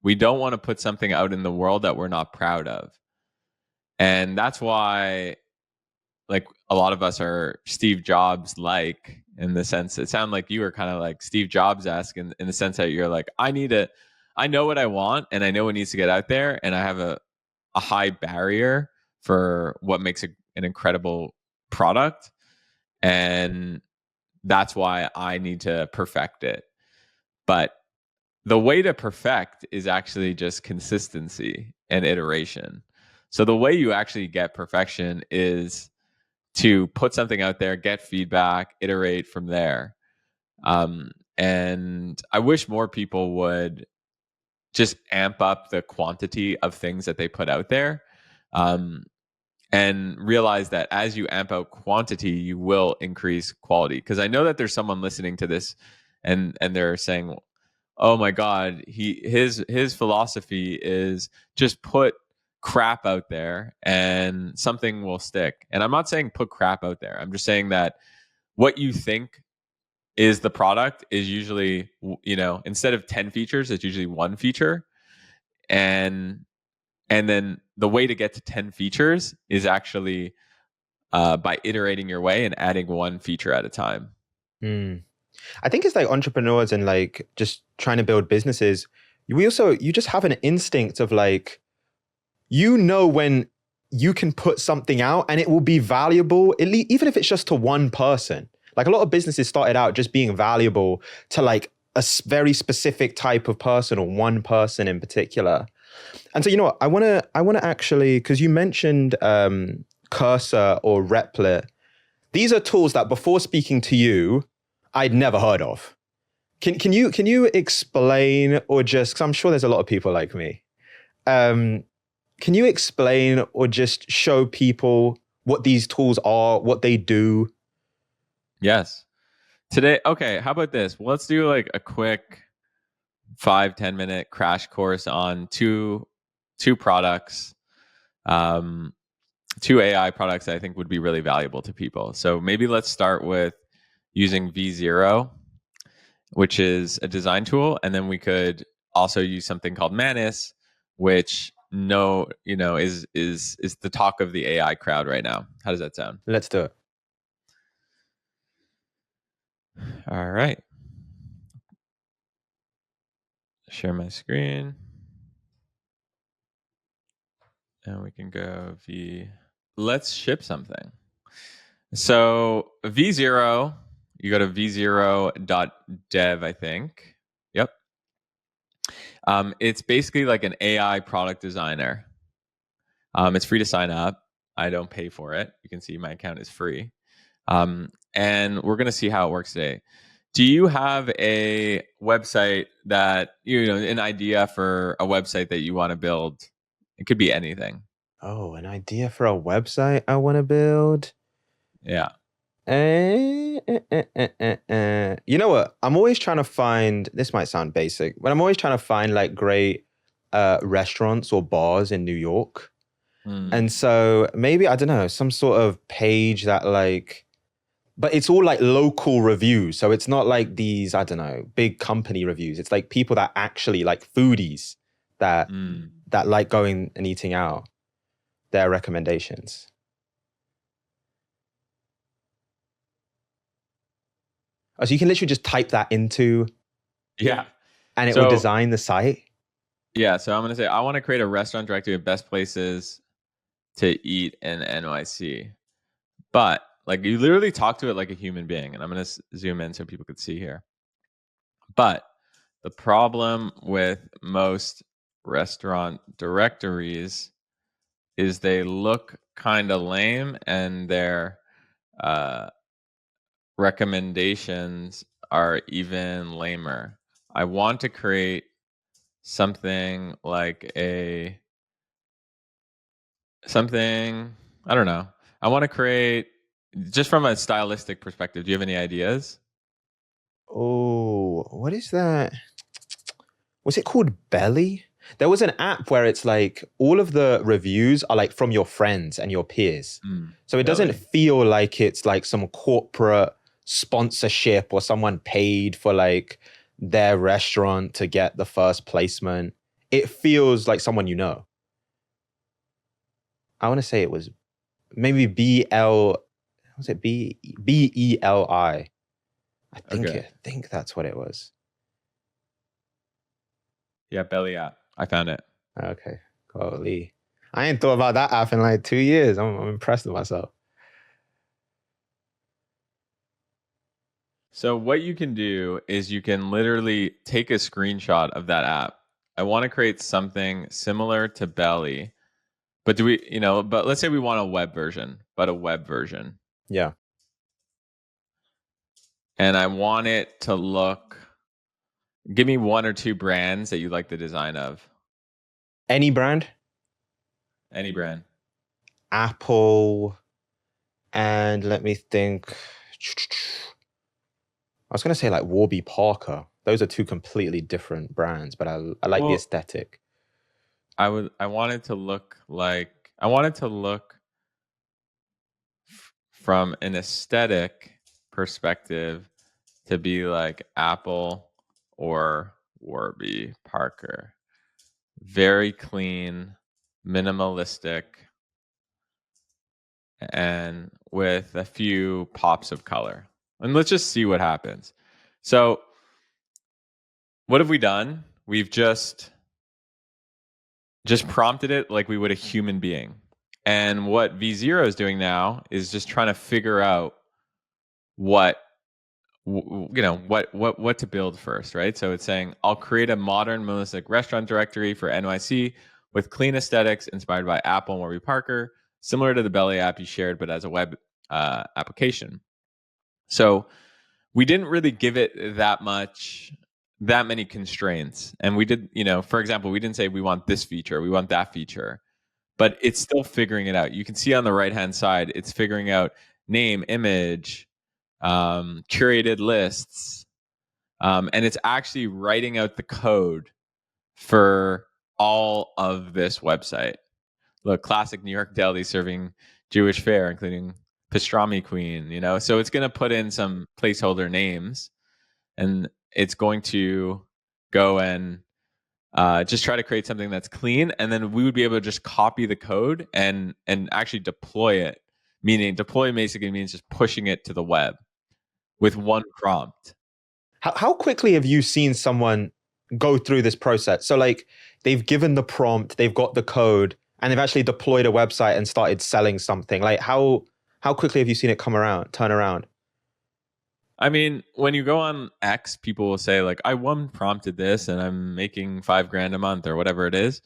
We don't want to put something out in the world that we're not proud of. And that's why, like, a lot of us are Steve Jobs like, in the sense, it sounded like you were kind of like Steve Jobs-esque in the sense that you're like, I know what I want and I know what needs to get out there. And I have a high barrier for what makes an incredible product. And that's why I need to perfect it. But the way to perfect is actually just consistency and iteration. So the way you actually get perfection is to put something out there, get feedback, iterate from there. And I wish more people would just amp up the quantity of things that they put out there. And realize that as you amp out quantity, you will increase quality. Because I know that there's someone listening to this and they're saying, oh my God, his philosophy is just put crap out there and something will stick. And I'm not saying put crap out there. I'm just saying that what you think is the product is usually, instead of 10 features, it's usually one feature. And then the way to get to 10 features is actually by iterating your way and adding one feature at a time. I think it's like entrepreneurs and like just trying to build businesses. You just have an instinct of like, when you can put something out and it will be valuable, even if it's just to one person. Like a lot of businesses started out just being valuable to like a very specific type of person or one person in particular. And so, you know what, I want to actually, because you mentioned Cursor or Replit. These are tools that before speaking to you, I'd never heard of. Can you explain, or just, because I'm sure there's a lot of people like me. Can you explain or just show people what these tools are, what they do? Yes. Today, okay, how about this? Let's do like a quick 5-10 minute crash course on two products, two AI products that I think would be really valuable to people. So maybe let's start with using V0, which is a design tool, and then we could also use something called Manus, which is the talk of the AI crowd right now. How does that sound? Let's do it. All right. Share my screen. And we can go let's ship something. So V0, you go to v0.dev, I think. Yep. It's basically like an AI product designer. It's free to sign up. I don't pay for it. You can see my account is free. And we're going to see how it works today. Do you have a website that, an idea for a website that you want to build? It could be anything. Oh, an idea for a website I want to build? Yeah. You know what? I'm always trying to find, this might sound basic, but I'm always trying to find like great restaurants or bars in New York. And so maybe, I don't know, some sort of page that like, but it's all like local reviews. So it's not like these, I don't know, big company reviews. It's like people that actually like foodies that like going and eating out, their recommendations. Oh, so you can literally just type that into, yeah, and it will design the site. Yeah, so I'm gonna say I want to create a restaurant directory of best places to eat in NYC, but like you literally talk to it like a human being, and I'm gonna zoom in so people could see here. But the problem with most restaurant directories is they look kind of lame, and their recommendations are even lamer. I want to create something like I don't know. I want to create, just from a stylistic perspective, do you have any ideas? Oh, what is that? Was it called Belly? There was an app where it's like all of the reviews are like from your friends and your peers. So it doesn't Really? feel like it's like some corporate sponsorship or someone paid for like their restaurant to get the first placement. It feels like someone you know. I want to say it was maybe was it BELI? Okay. I think that's what it was. Yeah, Belly app. I found it. Okay. Holy. I ain't thought about that app in like 2 years. I'm impressed with myself. So what you can do is you can literally take a screenshot of that app. I want to create something similar to Belly, but but let's say we want a web version, Yeah. And I want it to look, give me one or two brands that you like the design of. Any brand? Any brand. Apple. And let me think. I was going to say like Warby Parker. Those are two completely different brands, but I like the aesthetic. I want it to look from an aesthetic perspective to be like Apple or Warby Parker. Very clean, minimalistic, and with a few pops of color. And let's just see what happens. So, what have we done? We've just prompted it like we would a human being. And what V0 is doing now is just trying to figure out what what to build first, right? So it's saying, I'll create a modern minimalistic restaurant directory for NYC with clean aesthetics inspired by Apple and Warby Parker, similar to the Belly app you shared, but as a web application. So we didn't really give it that many constraints. And we did, for example, we didn't say we want this feature, we want that feature, but it's still figuring it out. You can see on the right-hand side, it's figuring out name, image, curated lists, and it's actually writing out the code for all of this website. Look, classic New York deli serving Jewish fare, including pastrami queen, so it's going to put in some placeholder names, and it's going to go and just try to create something that's clean, and then we would be able to just copy the code and actually deploy it. Meaning deploy basically means just pushing it to the web with one prompt. How quickly have you seen someone go through this process? So like they've given the prompt, they've got the code, and they've actually deployed a website and started selling something. Like how quickly have you seen it turn around? I mean, when you go on X, people will say like, I one prompted this and I'm making $5,000 a month or whatever it is.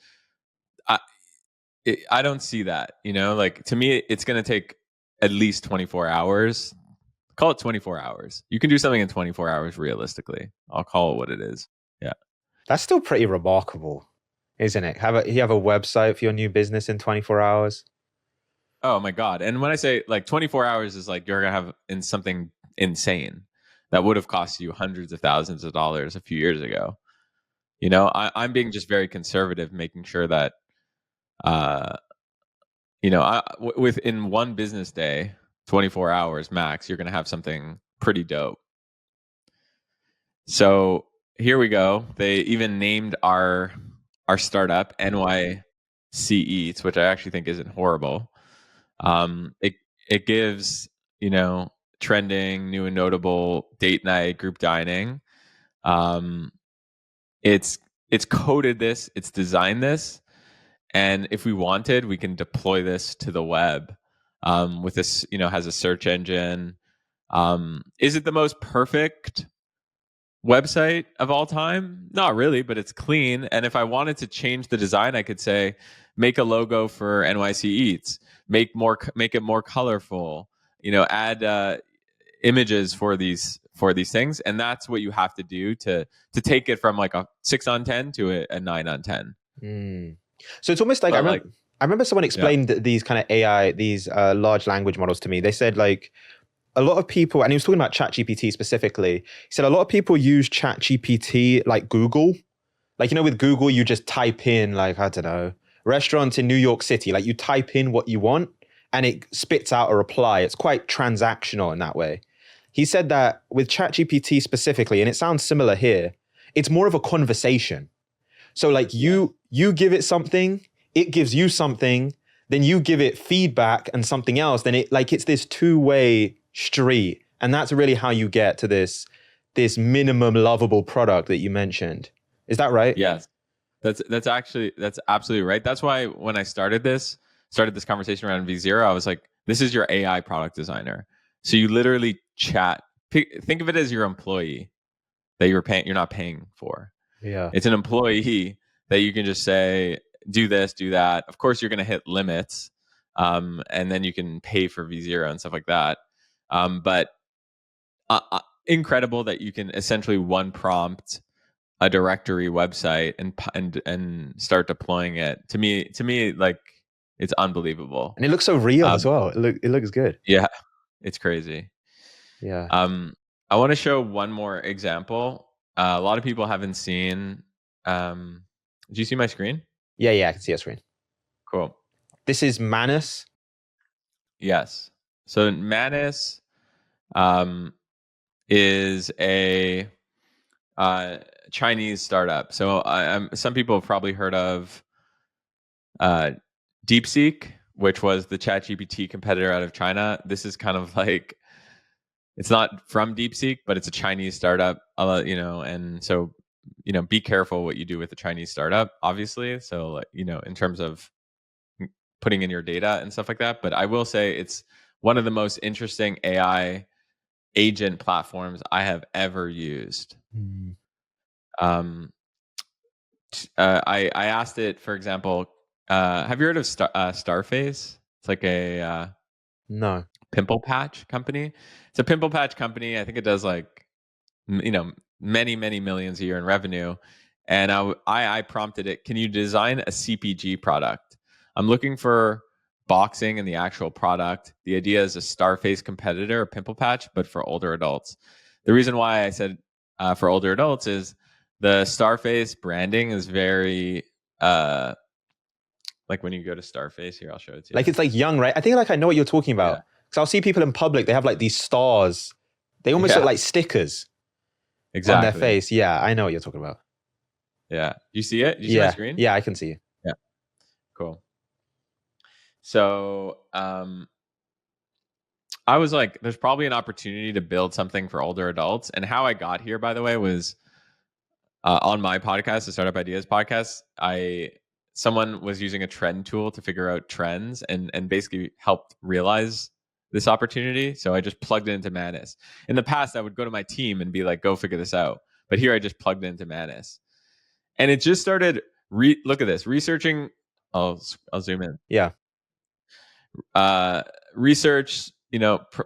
I don't see that, like to me, it's going to take at least 24 hours. Call it 24 hours. You can do something in 24 hours realistically. I'll call it what it is. Yeah. That's still pretty remarkable, isn't it? You have a website for your new business in 24 hours? Oh my God. And when I say like 24 hours is like you're going to have in something insane that would have cost you hundreds of thousands of dollars a few years ago. I'm being just very conservative, making sure that, within one business day, 24 hours max, you're going to have something pretty dope. So here we go. They even named our startup NYC Eats, which I actually think isn't horrible. It gives, trending, new and notable date night, group dining. It's coded this, it's designed this, and if we wanted, we can deploy this to the web. With this, has a search engine. Is it the most perfect website of all time? Not really, but it's clean. And if I wanted to change the design, I could say, make a logo for NYC Eats, make it more colorful, add images for these things. And that's what you have to do to take it from like a 6 on 10 to a 9 on 10. So it's almost like I remember someone explained these kind of AI, these large language models to me. They said like a lot of people, and he was talking about ChatGPT specifically. He said a lot of people use ChatGPT like Google. Like, with Google, you just type in, like, I don't know, restaurants in New York City. Like, you type in what you want and it spits out a reply. It's quite transactional in that way. He said that with ChatGPT specifically, and it sounds similar here, it's more of a conversation. So like you give it something, it gives you something, then you give it feedback and something else, then it's this two-way street. And that's really how you get to this minimum lovable product that you mentioned. Is that right? Yes. That's absolutely right. That's why when I started this conversation around V0, I was like, this is your AI product designer. So you literally chat. Think of it as your employee that you're not paying for. Yeah. It's an employee that you can just say, do this, do that. Of course, you're going to hit limits, and then you can pay for V0 and stuff like that. But incredible that you can essentially one prompt a directory website and start deploying it. To me, like, it's unbelievable. And it looks so real as well. It looks good. Yeah, it's crazy. Yeah. I want to show one more example. A lot of people haven't seen. Do you see my screen? Yeah, I can see your screen. Cool. This is Manus. Yes. So Manus is a Chinese startup. So some people have probably heard of DeepSeek, which was the ChatGPT competitor out of China. This is kind of like, it's not from DeepSeek, but it's a Chinese startup, and so, be careful what you do with a Chinese startup, obviously. So, like, in terms of putting in your data and stuff like that. But I will say it's one of the most interesting AI agent platforms I have ever used. I asked it, for example, have you heard of Starface? It's like a No. pimple patch company. It's a pimple patch company. I think it does like, many, many millions a year in revenue. And I prompted it, can you design a CPG product? I'm looking for boxing and the actual product. The idea is a Starface competitor, a pimple patch, but for older adults. The reason why I said for older adults is the Starface branding is very like when you go to Starface, here, I'll show it to you. Like, it's like young, right? I think like I know what you're talking about. Because I'll see people in public, they have like these stars. They almost look like stickers on their face. Yeah, I know what you're talking about. Yeah. You see it? You see my screen? Yeah, I can see you. Yeah. Cool. So I was like, there's probably an opportunity to build something for older adults. And how I got here, by the way, was on my podcast, the Startup Ideas podcast. Someone was using a trend tool to figure out trends and basically helped realize this opportunity. So I just plugged it into Manus. In the past, I would go to my team and be like, go figure this out. But here I just plugged it into Manus. And it just started, look at this, researching. I'll zoom in. Yeah. Research,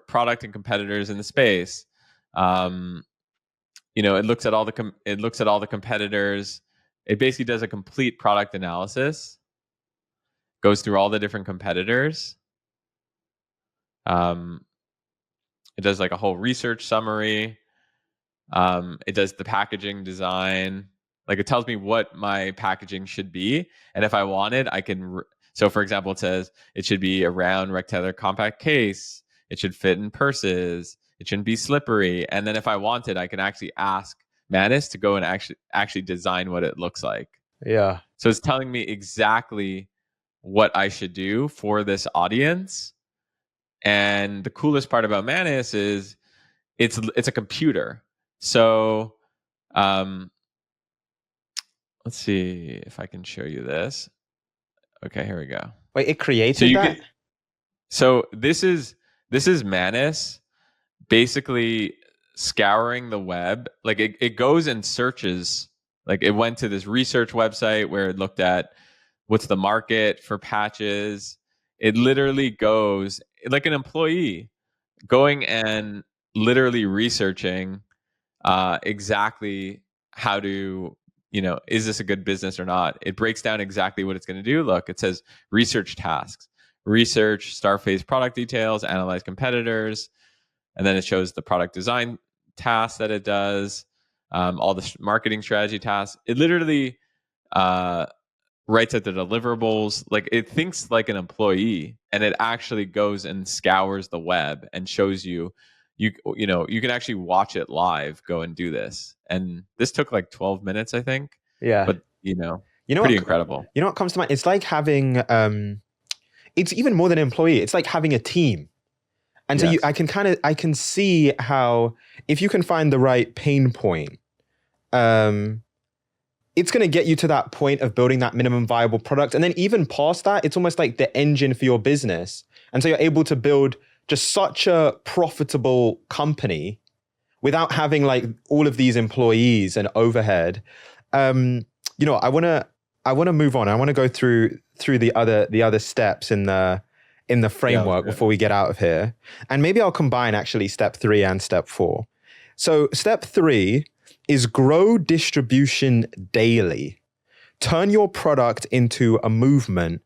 product and competitors in the space. It looks at all the competitors. It basically does a complete product analysis, goes through all the different competitors. It does like a whole research summary. It does the packaging design. Like, it tells me what my packaging should be. And if I wanted, I can. So for example, it says it should be a round rectangular compact case. It should fit in purses. It shouldn't be slippery. And then if I wanted, I can actually ask Manus to go and actually design what it looks like. Yeah. So it's telling me exactly what I should do for this audience. And the coolest part about Manus is it's a computer. So let's see if I can show you this. Okay, here we go. Wait, it created that? So this is Manus basically scouring the web. Like, it goes and searches. Like, it went to this research website where it looked at what's the market for patches. It literally goes like an employee going and literally researching exactly how to, is this a good business or not? It breaks down exactly what it's going to do. Look, it says research tasks, research Starface product details, analyze competitors. And then it shows the product design tasks that it does. all the marketing strategy tasks. It literally writes out the deliverables. Like it thinks like an employee, and it actually goes and scours the web and shows you, you know, you can actually watch it live, go and do this. And this took like 12 minutes, I think. Yeah. But you know, You know pretty what? incredible. You know what comes to mind? It's like having it's even more than an employee. It's like having a team. And so Yes. I can see how if you can find the right pain point, it's going to get you to that point of building that minimum viable product. And then even past that, it's almost like the engine for your business. And so you're able to build just such a profitable company without having like all of these employees and overhead. You know, I want to move on. I want to go through the other steps in the framework before we get out of here. And maybe I'll combine actually step 3 and step 4. So step 3 is grow distribution daily. Turn your product into a movement.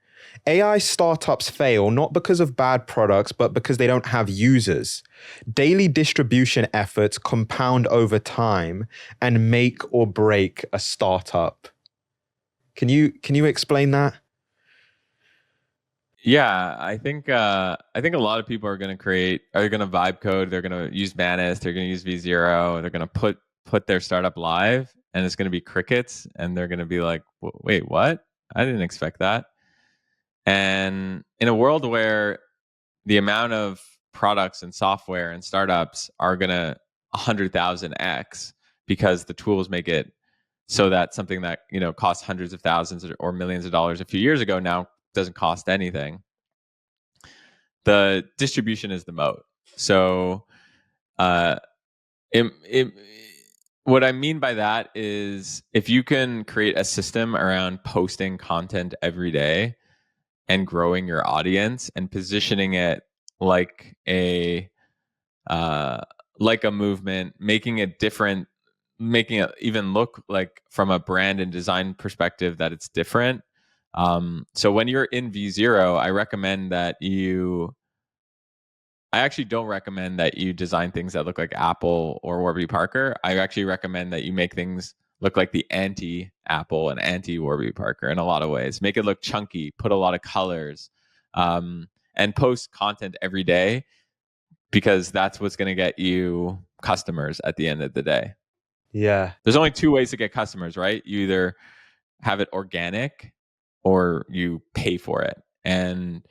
AI startups fail not because of bad products, but because they don't have users. Daily distribution efforts compound over time and make or break a startup. Can you explain that? Yeah, I think a lot of people are going to vibe code. They're going to use Manus. They're going to use V0. They're going to put their startup live, and it's going to be crickets. And they're going to be like, "Wait, what? I didn't expect that." And in a world where the amount of products and software and startups are going to 100,000x because the tools make it so that something that, you know, cost hundreds of thousands or millions of dollars a few years ago now doesn't cost anything. The distribution is the moat. So what I mean by that is if you can create a system around posting content every day and growing your audience and positioning it like a movement, making it different, making it even look like from a brand and design perspective that it's different. So when you're in V0, I actually don't recommend that you design things that look like Apple or Warby Parker. I actually recommend that you make things look like the anti-Apple and anti-Warby Parker in a lot of ways. Make it look chunky, put a lot of colors, and post content every day, because that's what's going to get you customers at the end of the day. Yeah. There's only 2 ways to get customers, right? You either have it organic or you pay for it. And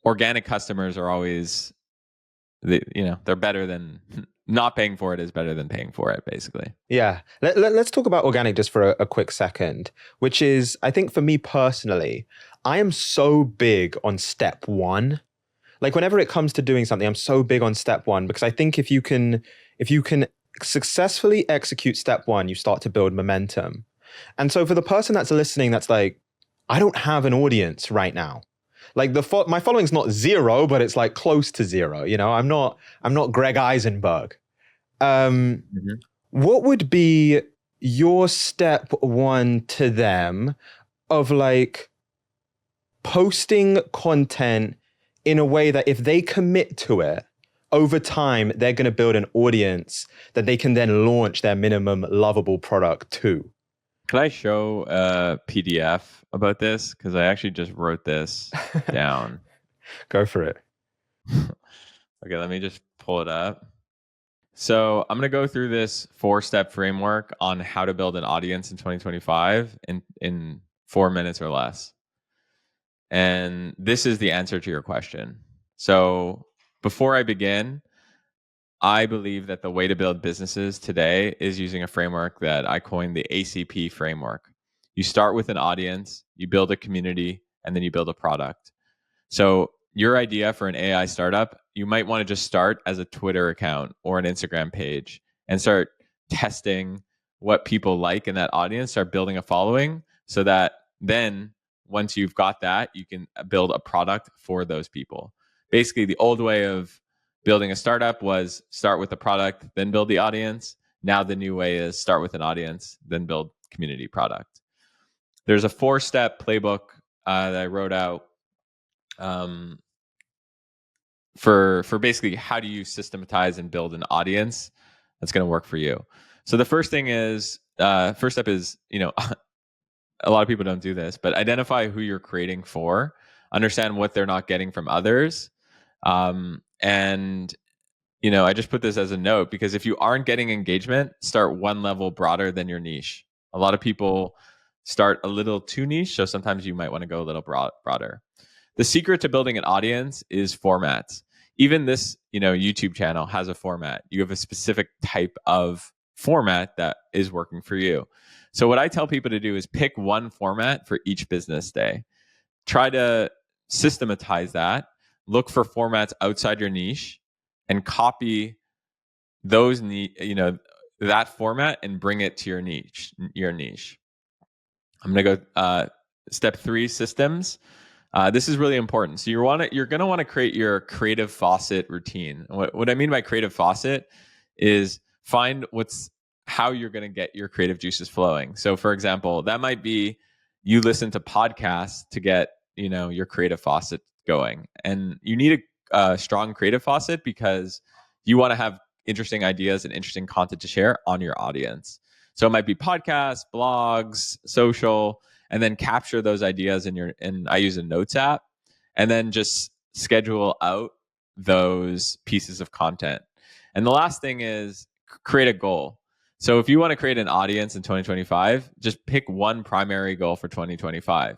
organic customers are always, they're better than not paying for it is better than paying for it, basically. Yeah. Let's talk about organic just for a quick second, which is, I think for me personally, I am so big on step 1. Like whenever it comes to doing something, I'm so big on step 1 because I think if you can successfully execute step 1, you start to build momentum. And so for the person that's listening, that's like, I don't have an audience right now. Like my following's not 0, but it's like close to 0. You know, I'm not Greg Isenberg. What would be your step 1 to them of like posting content in a way that if they commit to it over time, they're going to build an audience that they can then launch their minimum lovable product to? Can I show a PDF about this? Because I actually just wrote this down. Go for it. Okay, let me just pull it up. So I'm going to go through this 4-step framework on how to build an audience in 2025 in 4 minutes or less. And this is the answer to your question. So before I begin, I believe that the way to build businesses today is using a framework that I coined the ACP framework. You start with an audience, you build a community, and then you build a product. So your idea for an AI startup, you might want to just start as a Twitter account or an Instagram page and start testing what people like in that audience, start building a following so that then once you've got that, you can build a product for those people. Basically, the old way of building a startup was start with a product, then build the audience. Now the new way is start with an audience, then build community product. There's a 4-step playbook that I wrote out for basically how do you systematize and build an audience that's going to work for you. So the first step is, a lot of people don't do this, but identify who you're creating for, understand what they're not getting from others. And I just put this as a note because if you aren't getting engagement, start one level broader than your niche. A lot of people start a little too niche, so sometimes you might want to go a little broader. The secret to building an audience is formats. Even this, YouTube channel has a format. You have a specific type of format that is working for you. So what I tell people to do is pick one format for each business day. Try to systematize that. Look for formats outside your niche and copy those that format and bring it to your niche. I'm going to go step 3, systems. This is really important. So you're going to want to create your creative faucet routine. What I mean by creative faucet is find how you're going to get your creative juices flowing. So for example, that might be you listen to podcasts to get, your creative faucet going. And you need a strong creative faucet because you want to have interesting ideas and interesting content to share on your audience. So it might be podcasts, blogs, social, and then capture those ideas and I use a notes app, and then just schedule out those pieces of content. And the last thing is create a goal. So if you want to create an audience in 2025, just pick one primary goal for 2025.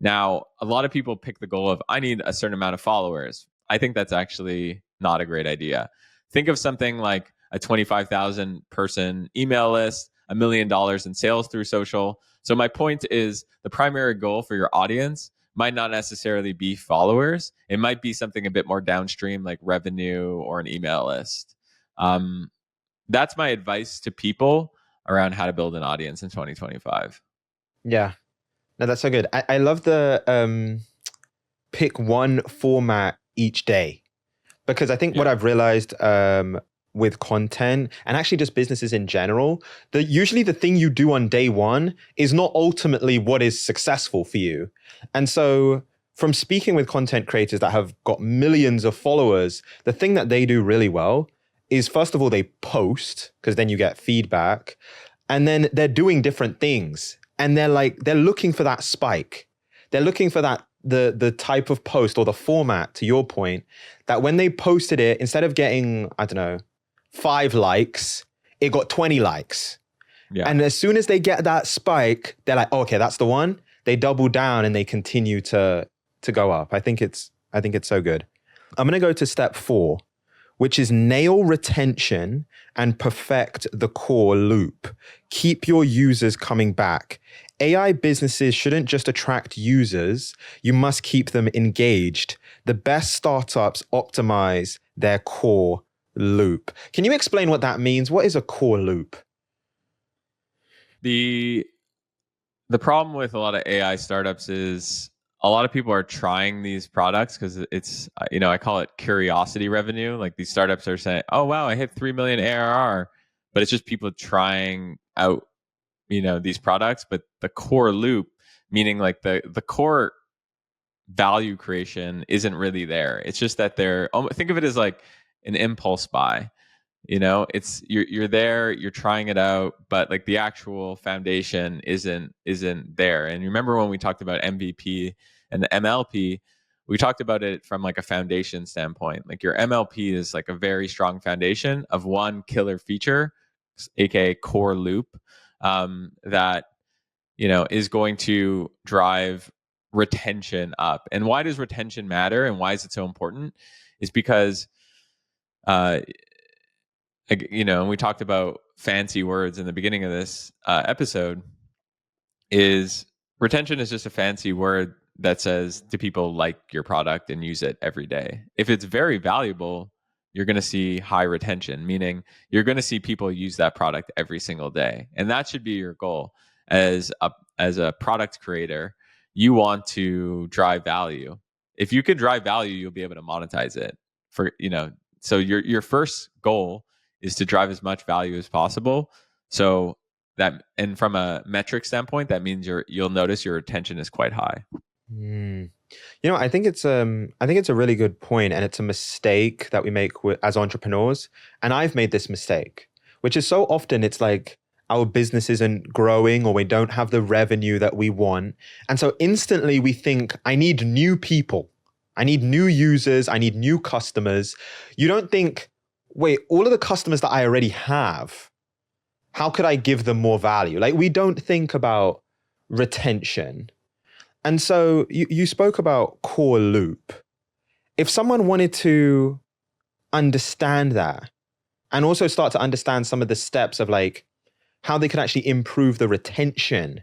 Now, a lot of people pick the goal of, I need a certain amount of followers. I think that's actually not a great idea. Think of something like a 25,000 person email list, $1 million in sales through social. So my point is the primary goal for your audience might not necessarily be followers. It might be something a bit more downstream like revenue or an email list. That's my advice to people around how to build an audience in 2025. Yeah. No, that's so good. I love the pick one format each day, because I think what I've realized with content and actually just businesses in general, that usually the thing you do on day one is not ultimately what is successful for you. And so from speaking with content creators that have got millions of followers, the thing that they do really well is, first of all, they post, because then you get feedback, and then they're doing different things. And they're looking for that spike. They're looking for that the type of post or the format, to your point, that when they posted it, instead of getting, 5 likes, it got 20 likes. Yeah. And as soon as they get that spike, they're like, oh, okay, that's the one. They double down and they continue to go up. I think it's so good. I'm going to go to step 4, which is nail retention and perfect the core loop. Keep your users coming back. AI businesses shouldn't just attract users, you must keep them engaged. The best startups optimize their core loop. Can you explain what that means? What is a core loop? The problem with a lot of AI startups is a lot of people are trying these products because it's, I call it curiosity revenue. Like these startups are saying, oh, wow, I hit 3 million ARR, but it's just people trying out, these products. But the core loop, meaning like the core value creation isn't really there. It's just that think of it as like an impulse buy. It's you're there, you're trying it out, but like the actual foundation isn't there. And remember when we talked about MVP and the MLP, we talked about it from like a foundation standpoint. Like your MLP is like a very strong foundation of one killer feature, aka core loop, that is going to drive retention up. And why does retention matter and why is it so important? Is because and we talked about fancy words in the beginning of this episode, is retention is just a fancy word that says, do people like your product and use it every day? If it's very valuable, you're going to see high retention, meaning you're going to see people use that product every single day. And that should be your goal as a product creator. You want to drive value. If you can drive value, you'll be able to monetize it so your first goal is to drive as much value as possible. So that, and from a metric standpoint, that means you'll notice your retention is quite high. I think it's a really good point, and it's a mistake that we make as entrepreneurs. And I've made this mistake which is so often it's like our business isn't growing or we don't have the revenue that we want. And so instantly we think, I need new people. I need new users. I need new customers. You don't think, wait, all of the customers that I already have, how could I give them more value? Like, we don't think about retention. And so you spoke about core loop. If someone wanted to understand that and also start to understand some of the steps of like how they could actually improve the retention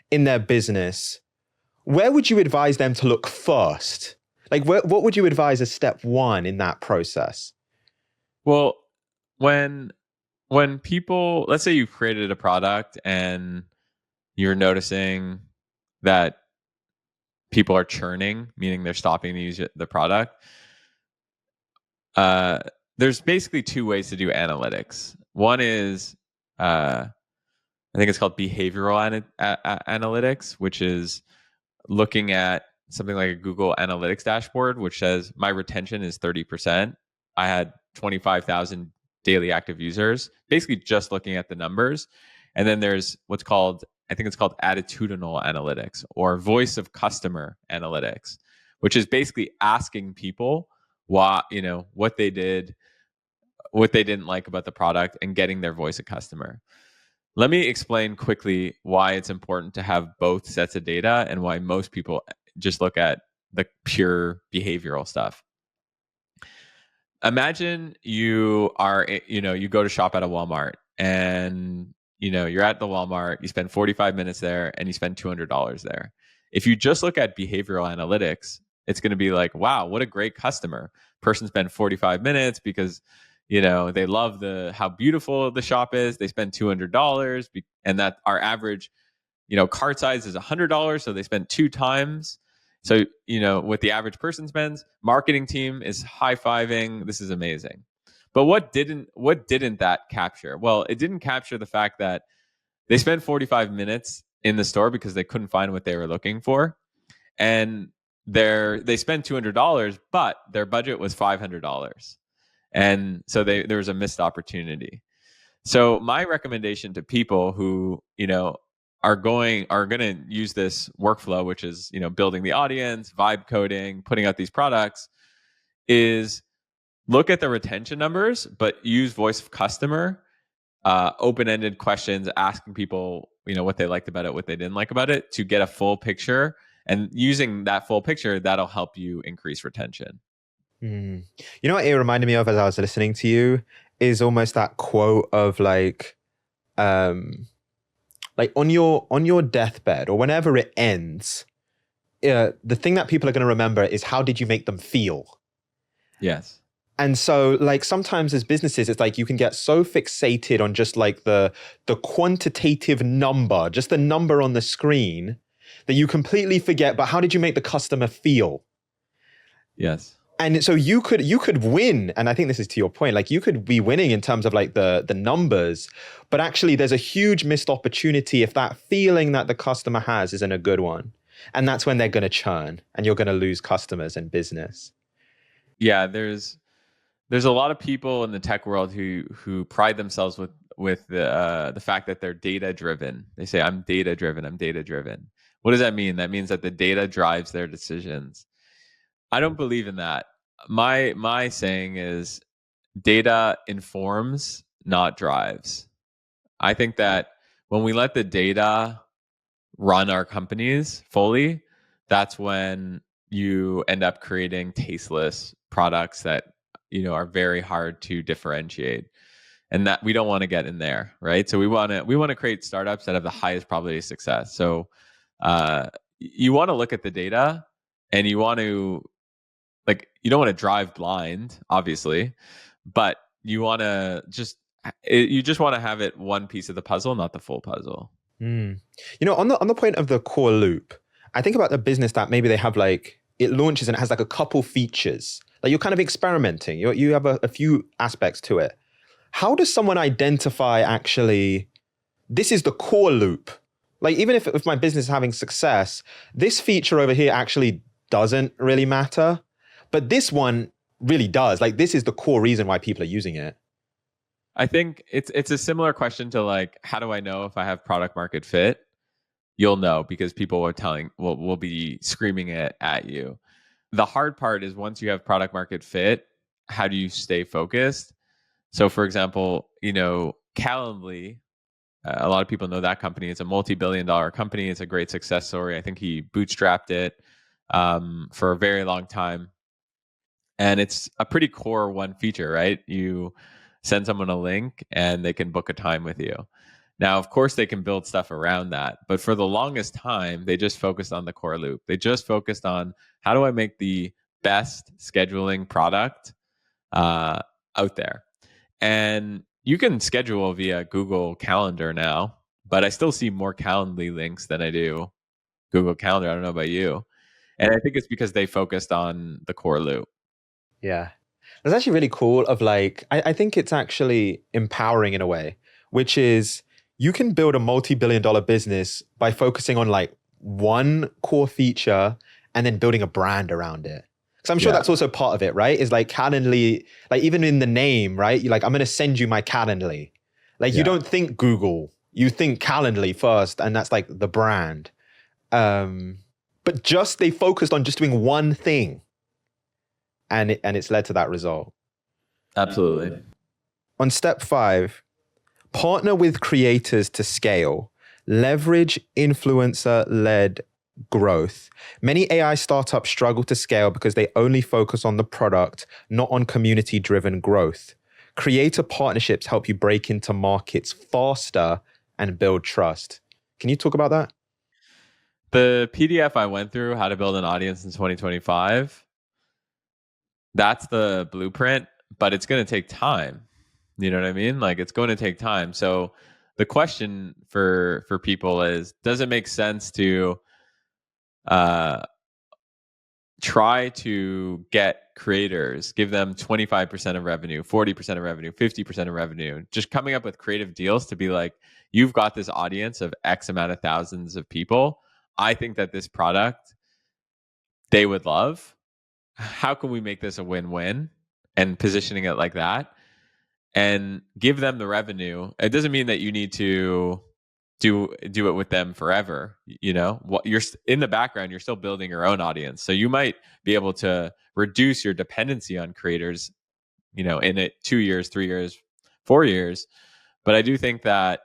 in their business, where would you advise them to look first? Like, what would you advise as step one in that process? Well, when people, let's say you've created a product and you're noticing that people are churning, meaning they're stopping to use the product. There's basically two ways to do analytics. One is, I think it's called behavioral analytics, which is looking at something like a Google Analytics dashboard, which says my retention is 30%. I had 25,000 daily active users, basically just looking at the numbers. And then there's what's called, I think it's called attitudinal analytics or voice of customer analytics, which is basically asking people what they did, what they didn't like about the product, and getting their voice of customer. Let me explain quickly why it's important to have both sets of data and why most people just look at the pure behavioral stuff. Imagine you are, you go to shop at a Walmart and, you're at the Walmart, you spend 45 minutes there and you spend $200 there. If you just look at behavioral analytics, it's going to be like, wow, what a great customer. Person spent 45 minutes because, they love how beautiful the shop is. They spend $200 and that our average, cart size is $100. So they spend 2 times. So, what the average person spends, marketing team is high-fiving. This is amazing. But what didn't that capture? Well, it didn't capture the fact that they spent 45 minutes in the store because they couldn't find what they were looking for. And they spent $200, but their budget was $500. And so there was a missed opportunity. So my recommendation to people who, are going to use this workflow, which is, building the audience, vibe coding, putting out these products, is look at the retention numbers, but use voice of customer, open-ended questions, asking people, what they liked about it, what they didn't like about it, to get a full picture. And using that full picture, that'll help you increase retention. You know what it reminded me of as I was listening to you is almost that quote of like on your deathbed or whenever it ends, the thing that people are going to remember is how did you make them feel? Yes. And so like sometimes as businesses, it's like you can get so fixated on just like the quantitative number, just the number on the screen, that you completely forget, but how did you make the customer feel? Yes. And so you could win, and I think this is to your point, like you could be winning in terms of like the numbers, but actually there's a huge missed opportunity if that feeling that the customer has isn't a good one. And that's when they're going to churn and you're going to lose customers and business. Yeah, there's a lot of people in the tech world who pride themselves with the fact that they're data driven. They say, I'm data driven. What does that mean? That means that the data drives their decisions. I don't believe in that. My saying is data informs, not drives. I think that when we let the data run our companies fully, that's when you end up creating tasteless products that are very hard to differentiate, and that we don't want to get in there, right? So we want to create startups that have the highest probability of success. So you want to look at the data, and you want to you don't want to drive blind, obviously, but you want to just want to have it one piece of the puzzle, not the full puzzle. On the point of the core loop, I think about the business that maybe they have like it launches and it has like a couple features. Like you're kind of experimenting. You have a few aspects to it. How does someone identify actually this is the core loop? Like even if my business is having success, this feature over here actually doesn't really matter. But this one really does. Like this is the core reason why people are using it. I think it's a similar question to like, how do I know if I have product market fit? You'll know because people will be screaming it at you. The hard part is once you have product market fit, how do you stay focused? So for example, Calendly, a lot of people know that company. It's a multi-billion-dollar company. It's a great success story. I think he bootstrapped it for a very long time. And it's a pretty core one feature, right? You send someone a link and they can book a time with you. Now, of course, they can build stuff around that. But for the longest time, they just focused on the core loop. They just focused on how do I make the best scheduling product out there. And you can schedule via Google Calendar now, but I still see more Calendly links than I do Google Calendar. I don't know about you. And I think it's because they focused on the core loop. Yeah. That's actually really cool of like, I think it's actually empowering in a way, which is you can build a multi-billion dollar business by focusing on like one core feature and then building a brand around it. Because I'm sure that's also part of it, right? Is like Calendly, like even in the name, right? You're like, I'm going to send you my Calendly. Like you don't think Google, you think Calendly first, and that's like the brand. But just they focused on just doing one thing. And it's led to that result. Absolutely. On step 5, partner with creators to scale. Leverage influencer-led growth. Many AI startups struggle to scale because they only focus on the product, not on community-driven growth. Creator partnerships help you break into markets faster and build trust. Can you talk about that? The PDF I went through, How to Build an Audience in 2025, that's the blueprint, but it's going to take time. You know what I mean? Like it's going to take time. So the question for people is, does it make sense to try to get creators, give them 25% of revenue, 40% of revenue, 50% of revenue, just coming up with creative deals to be like, you've got this audience of X amount of thousands of people. I think that this product they would love. How can we make this a win-win? And positioning it like that and give them the revenue. It doesn't mean that you need to do it with them forever. What you're in the background, you're still building your own audience. So you might be able to reduce your dependency on creators, in 2 years, 3 years, 4 years. But I do think that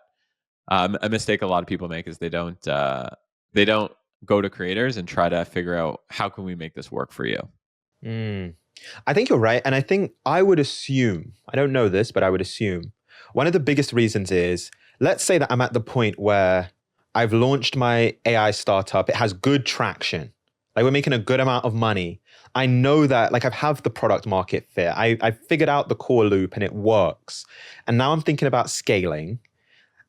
a mistake a lot of people make is they don't go to creators and try to figure out how can we make this work for you. I think you're right. And I think I would assume, I don't know this, but I would assume one of the biggest reasons is, let's say that I'm at the point where I've launched my AI startup. It has good traction. Like we're making a good amount of money. I know that like I have the product market fit. I figured out the core loop and it works. And now I'm thinking about scaling.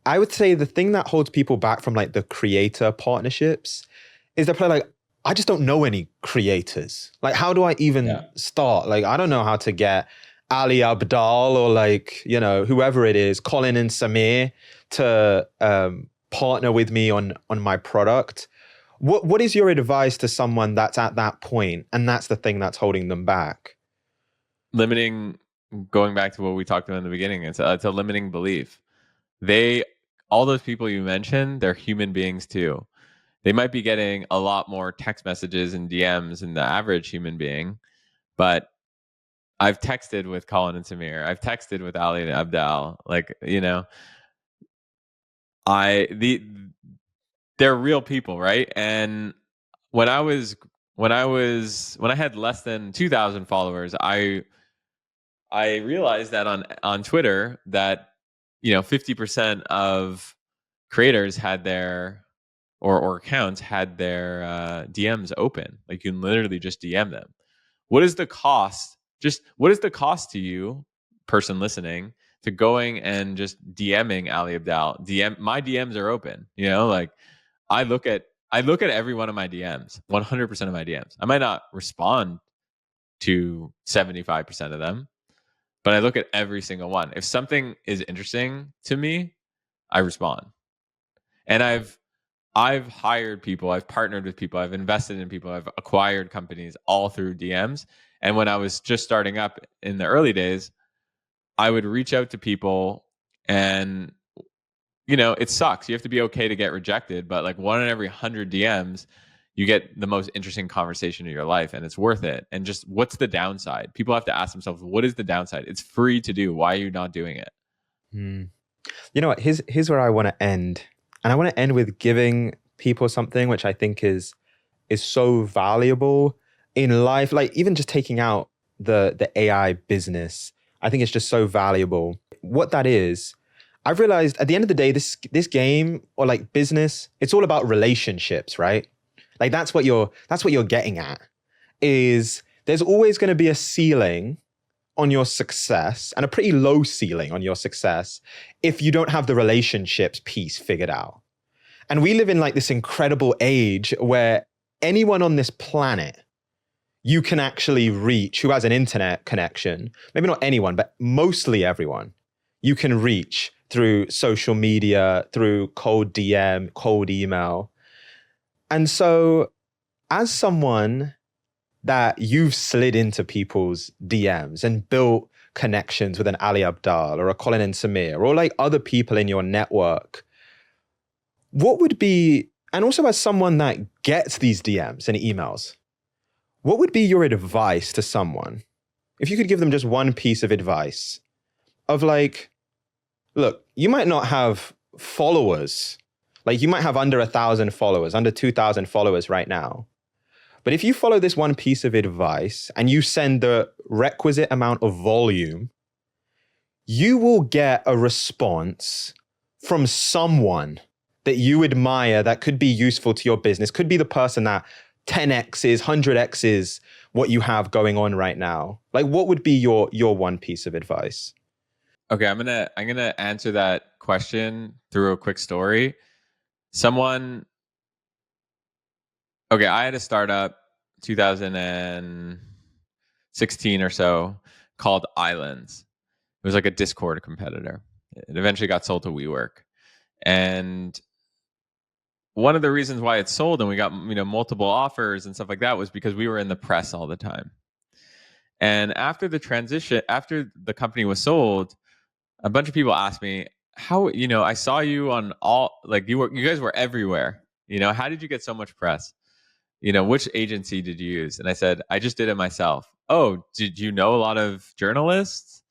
I would say the thing that holds people back from like the creator partnerships is they're probably like, I just don't know any creators. Like, how do I even start? Like, I don't know how to get Ali Abdal or like, whoever it is, Colin and Samir to partner with me on my product. What is your advice to someone that's at that point and that's the thing that's holding them back? Going back to what we talked about in the beginning, it's a limiting belief. All those people you mentioned, they're human beings too. They might be getting a lot more text messages and DMs than the average human being, but I've texted with Colin and Samir. I've texted with Ali and Abdal. Like, they're real people, right? And when I had less than 2,000 followers, I realized that on Twitter that 50% of creators had their or accounts had their DMs open. Like you can literally just DM them. What is the cost? What is the cost to you, person listening, to going and just DMing Ali Abdal? My DMs are open. Like I look at every one of my DMs, 100% of my DMs. I might not respond to 75% of them, but I look at every single one. If something is interesting to me, I respond. And I've hired people, I've partnered with people, I've invested in people, I've acquired companies all through DMs. And when I was just starting up in the early days, I would reach out to people, and it sucks. You have to be okay to get rejected, but like 1 in every 100 DMs, you get the most interesting conversation of your life, and it's worth it. And just, what's the downside? People have to ask themselves, what is the downside? It's free to do. Why are you not doing it? You know what? Here's where I want to end, and I want to end with giving people something which I think is so valuable in life. Like, even just taking out the AI business, I think it's just so valuable. What that is, I've realized at the end of the day, this game, or like business, it's all about relationships, right? Like that's what you're getting at. Is there's always going to be a ceiling on your success and a pretty low ceiling on your success if you don't have the relationships piece figured out. And we live in like this incredible age where anyone on this planet you can actually reach who has an internet connection. Maybe not anyone, but mostly everyone you can reach through social media, through cold DM, cold email. And so as someone that you've slid into people's DMs and built connections with an Ali Abdal or a Colin and Samir, or like other people in your network, what would be, and also as someone that gets these DMs and emails, what would be your advice to someone? If you could give them just one piece of advice of like, look, you might not have followers, like you might have under 1,000 followers, under 2,000 followers right now. But if you follow this one piece of advice and you send the requisite amount of volume, you will get a response from someone that you admire that could be useful to your business, could be the person that 10x's, 100x's what you have going on right now. Like, what would be your one piece of advice? Okay, I'm gonna answer that question through a quick story. Okay, I had a startup 2016 or so called Islands. It was like a Discord competitor. It eventually got sold to WeWork. And one of the reasons why it sold and we got multiple offers and stuff like that was because we were in the press all the time. And after the transition, after the company was sold, a bunch of people asked me, how, I saw you on all, like you guys were everywhere. How did you get so much press? Which agency did you use? And I said, I just did it myself. Oh, did you know a lot of journalists?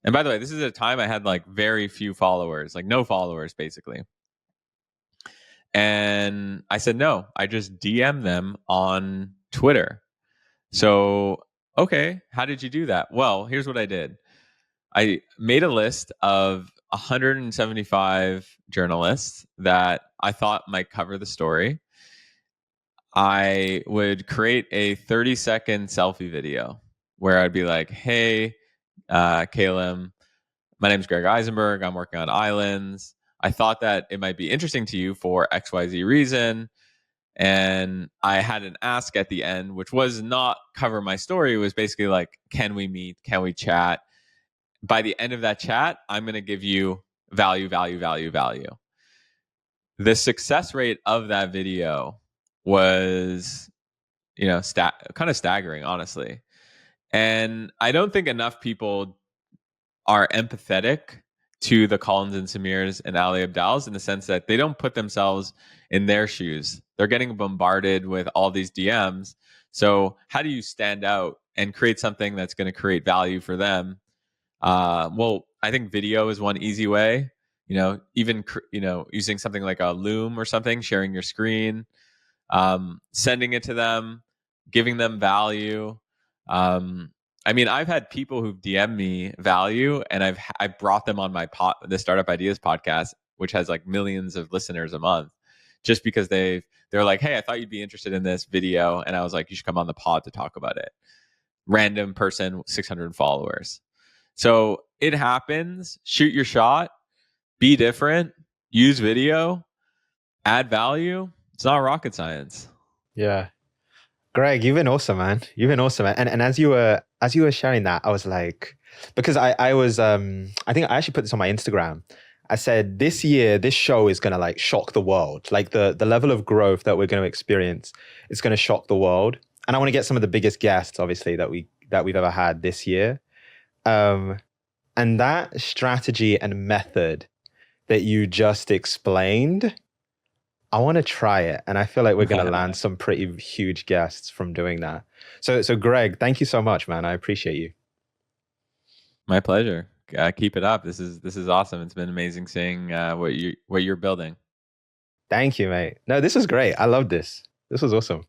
And by the way, this is a time I had like very few followers, like no followers basically. And I said, no, I just DM them on Twitter. So, okay, how did you do that? Well, here's what I did. I made a list of 175 journalists that I thought might cover the story. I would create a 30-second selfie video where I'd be like, hey, Caleb, my name's Greg Isenberg. I'm working on Islands. I thought that it might be interesting to you for XYZ reason. And I had an ask at the end, which was not cover my story. It was basically like, can we meet? Can we chat? By the end of that chat, I'm going to give you value, value, value, value. The success rate of that video was, kind of staggering, honestly. And I don't think enough people are empathetic to the Collins and Samirs and Ali Abdals in the sense that they don't put themselves in their shoes. They're getting bombarded with all these DMs. So how do you stand out and create something that's going to create value for them? Well, I think video is one easy way. Even using something like a Loom or something, sharing your screen, sending it to them, giving them value. I've had people who've DM'd me value, and I've brought them on my the Startup Ideas podcast, which has like millions of listeners a month, just because they're like, hey, I thought you'd be interested in this video, and I was like, you should come on the pod to talk about it. Random person, 600 followers. So it happens. Shoot your shot. Be different. Use video. Add value. It's not rocket science. Yeah. Greg, you've been awesome, man. You've been awesome. And as you were sharing that, I was like, because I was I think I actually put this on my Instagram. I said this year, this show is gonna like shock the world. Like the level of growth that we're gonna experience is gonna shock the world. And I want to get some of the biggest guests, obviously, that we've ever had this year. And And that strategy and method that you just explained, I want to try it. And I feel like we're going to land some pretty huge guests from doing that. So Greg, thank you so much, man. I appreciate you. My pleasure. Keep it up. This is awesome. It's been amazing seeing what you're building. Thank you, mate. No, this was great. I love this. This was awesome.